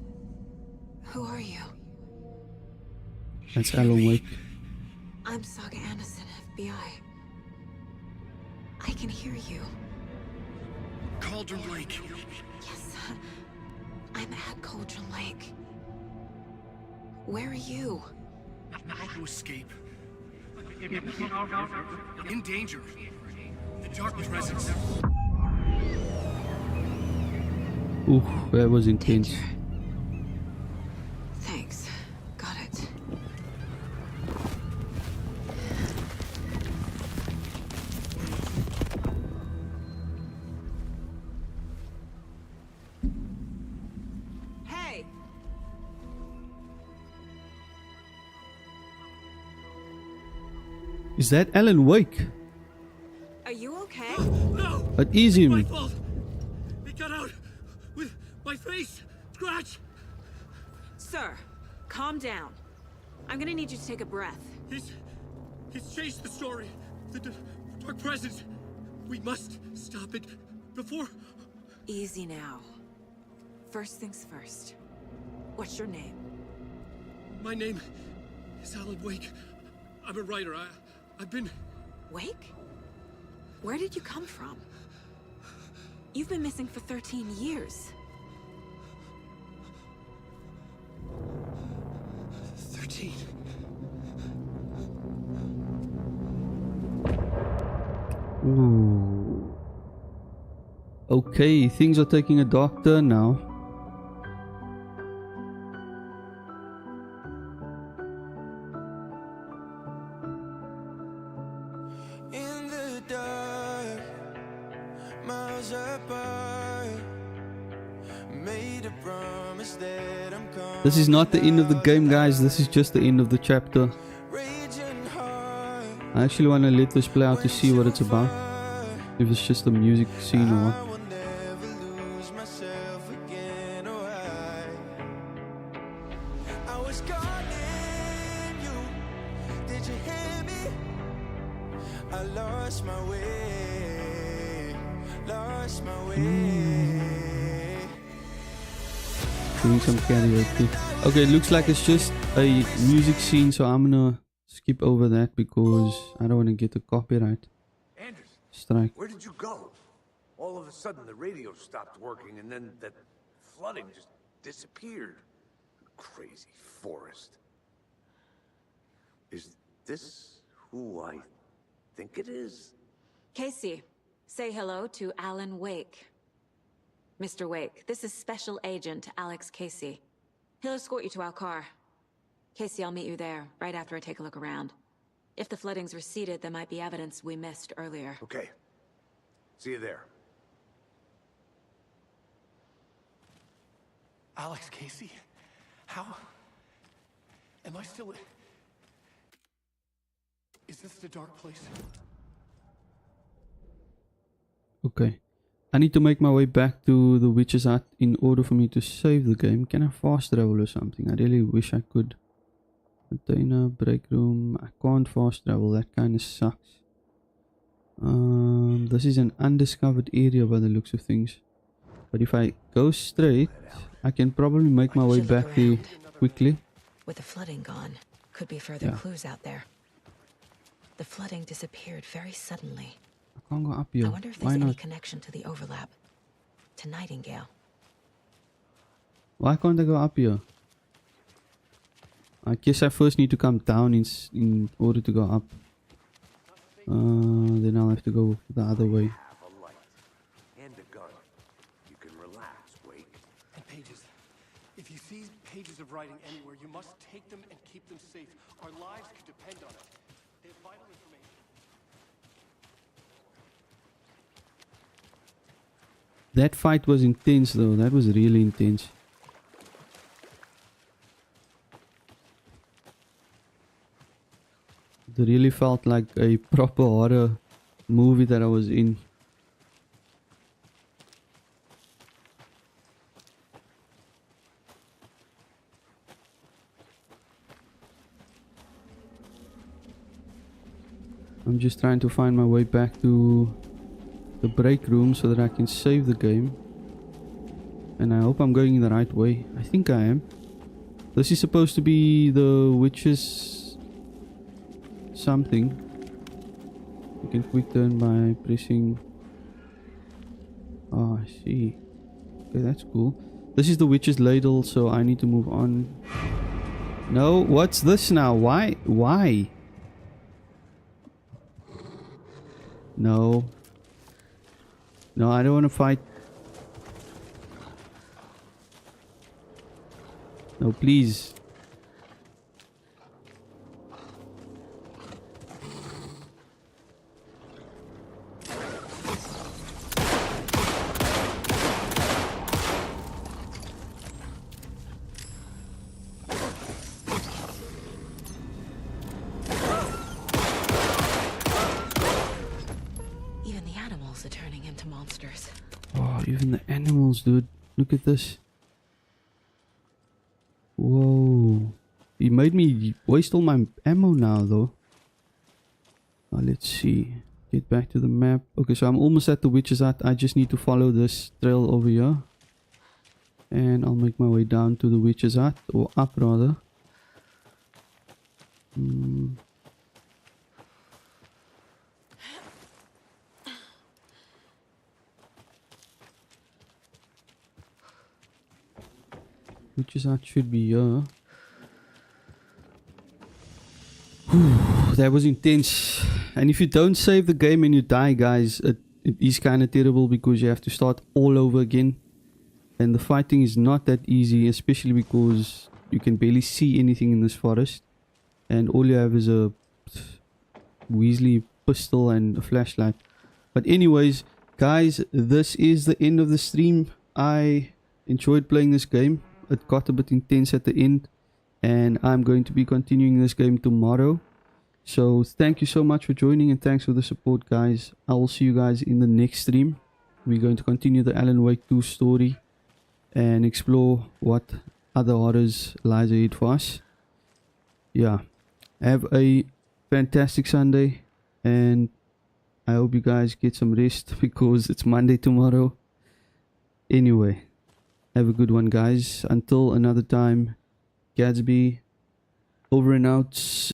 Who are you? That's Alan Wake. I'm Saga Anderson, FBI. I can hear you. Cauldron Lake. Yes, I'm at Cauldron Lake. Where are you? How to escape. In danger. The dark presence. Ooh, that was intense. Thanks. Got it. Hey! Is that Alan Wake? Are you okay? No! What is him? My fault! It got out with my face! Scratch! Sir, calm down. I'm gonna need you to take a breath. He's changed the story. The dark presence. We must stop it before... Easy now. First things first. What's your name? My name is Alan Wake. I'm a writer. I've been... Wake? Where did you come from? You've been missing for 13 years. 13. Ooh. Okay, things are taking a dark turn now. In the dark, miles apart, made a promise that I'm coming. This is not the end of the game, guys. This is just the end of the chapter. I actually want to let this play out to see what it's about. If it's just a music scene or what. I was calling you. Did you hear me? I lost my way. Lost my way. Doing some karaoke. Okay, it looks like it's just a music scene, so I'm gonna skip over that because I don't want to get a copyright strike. Where did you go? All of a sudden the radio stopped working and then that flooding just disappeared. Crazy forest. Is this who I think it is? Casey, say hello to Alan Wake. Mr. Wake, this is Special Agent Alex Casey. He'll escort you to our car. Casey, I'll meet you there, right after I take a look around. If the flooding's receded, there might be evidence we missed earlier. Okay. See you there. Alex Casey? How? Am I still... Is this the dark place? Okay. I need to make my way back to the witch's hut in order for me to save the game. Can I fast travel or something? I really wish I could. Container, break room. I can't fast travel. That kind of sucks. This is an undiscovered area by the looks of things. But if I go straight, I can probably make my way back there quickly. With the flooding gone, could be further Yeah. clues out there. The flooding disappeared very suddenly. I can't go up here. I wonder if Why there's any not? connection to the overlap. To Nightingale. Why can't I go up here? I guess I first need to come down in order to go up. Then I'll have to go the other way. Have a light and a gun. You can relax, Wake. And pages. If you see pages of writing anywhere, you must take them and keep them safe. Our lives could depend on it. They have vital information. That fight was intense though. That was really intense. It really felt like a proper horror movie that I was in. I'm just trying to find my way back to the break room so that I can save the game. And I hope I'm going in the right way. I think I am. This is supposed to be the witch's something. You can quick turn by pressing. Oh, I see. Okay, that's cool. This is the witch's ladle, so I need to move on. No, what's this now? Why? Why? No. No, I don't want to fight. No, please. Even the animals are turning into monsters. Oh, even the animals, dude. Look at this. Whoa. He made me waste all my ammo now, though. Let's see. Get back to the map. Okay, so I'm almost at the witch's hut. I just need to follow this trail over here. And I'll make my way down to the witch's hut. Or up, rather. Witch's hut should be here. Whew, that was intense. And if you don't save the game and you die, guys, it is kind of terrible because you have to start all over again. And the fighting is not that easy, especially because you can barely see anything in this forest. And all you have is a Weasley pistol and a flashlight. But anyways, guys, this is the end of the stream. I enjoyed playing this game. It got a bit intense at the end. And I'm going to be continuing this game tomorrow. So thank you so much for joining and thanks for the support, guys. I will see you guys in the next stream. We're going to continue the Alan Wake 2 story and explore what other horrors lies ahead for us. Yeah. Have a fantastic Sunday and I hope you guys get some rest because it's Monday tomorrow. Anyway, have a good one, guys. Until another time, Gatsby over and out.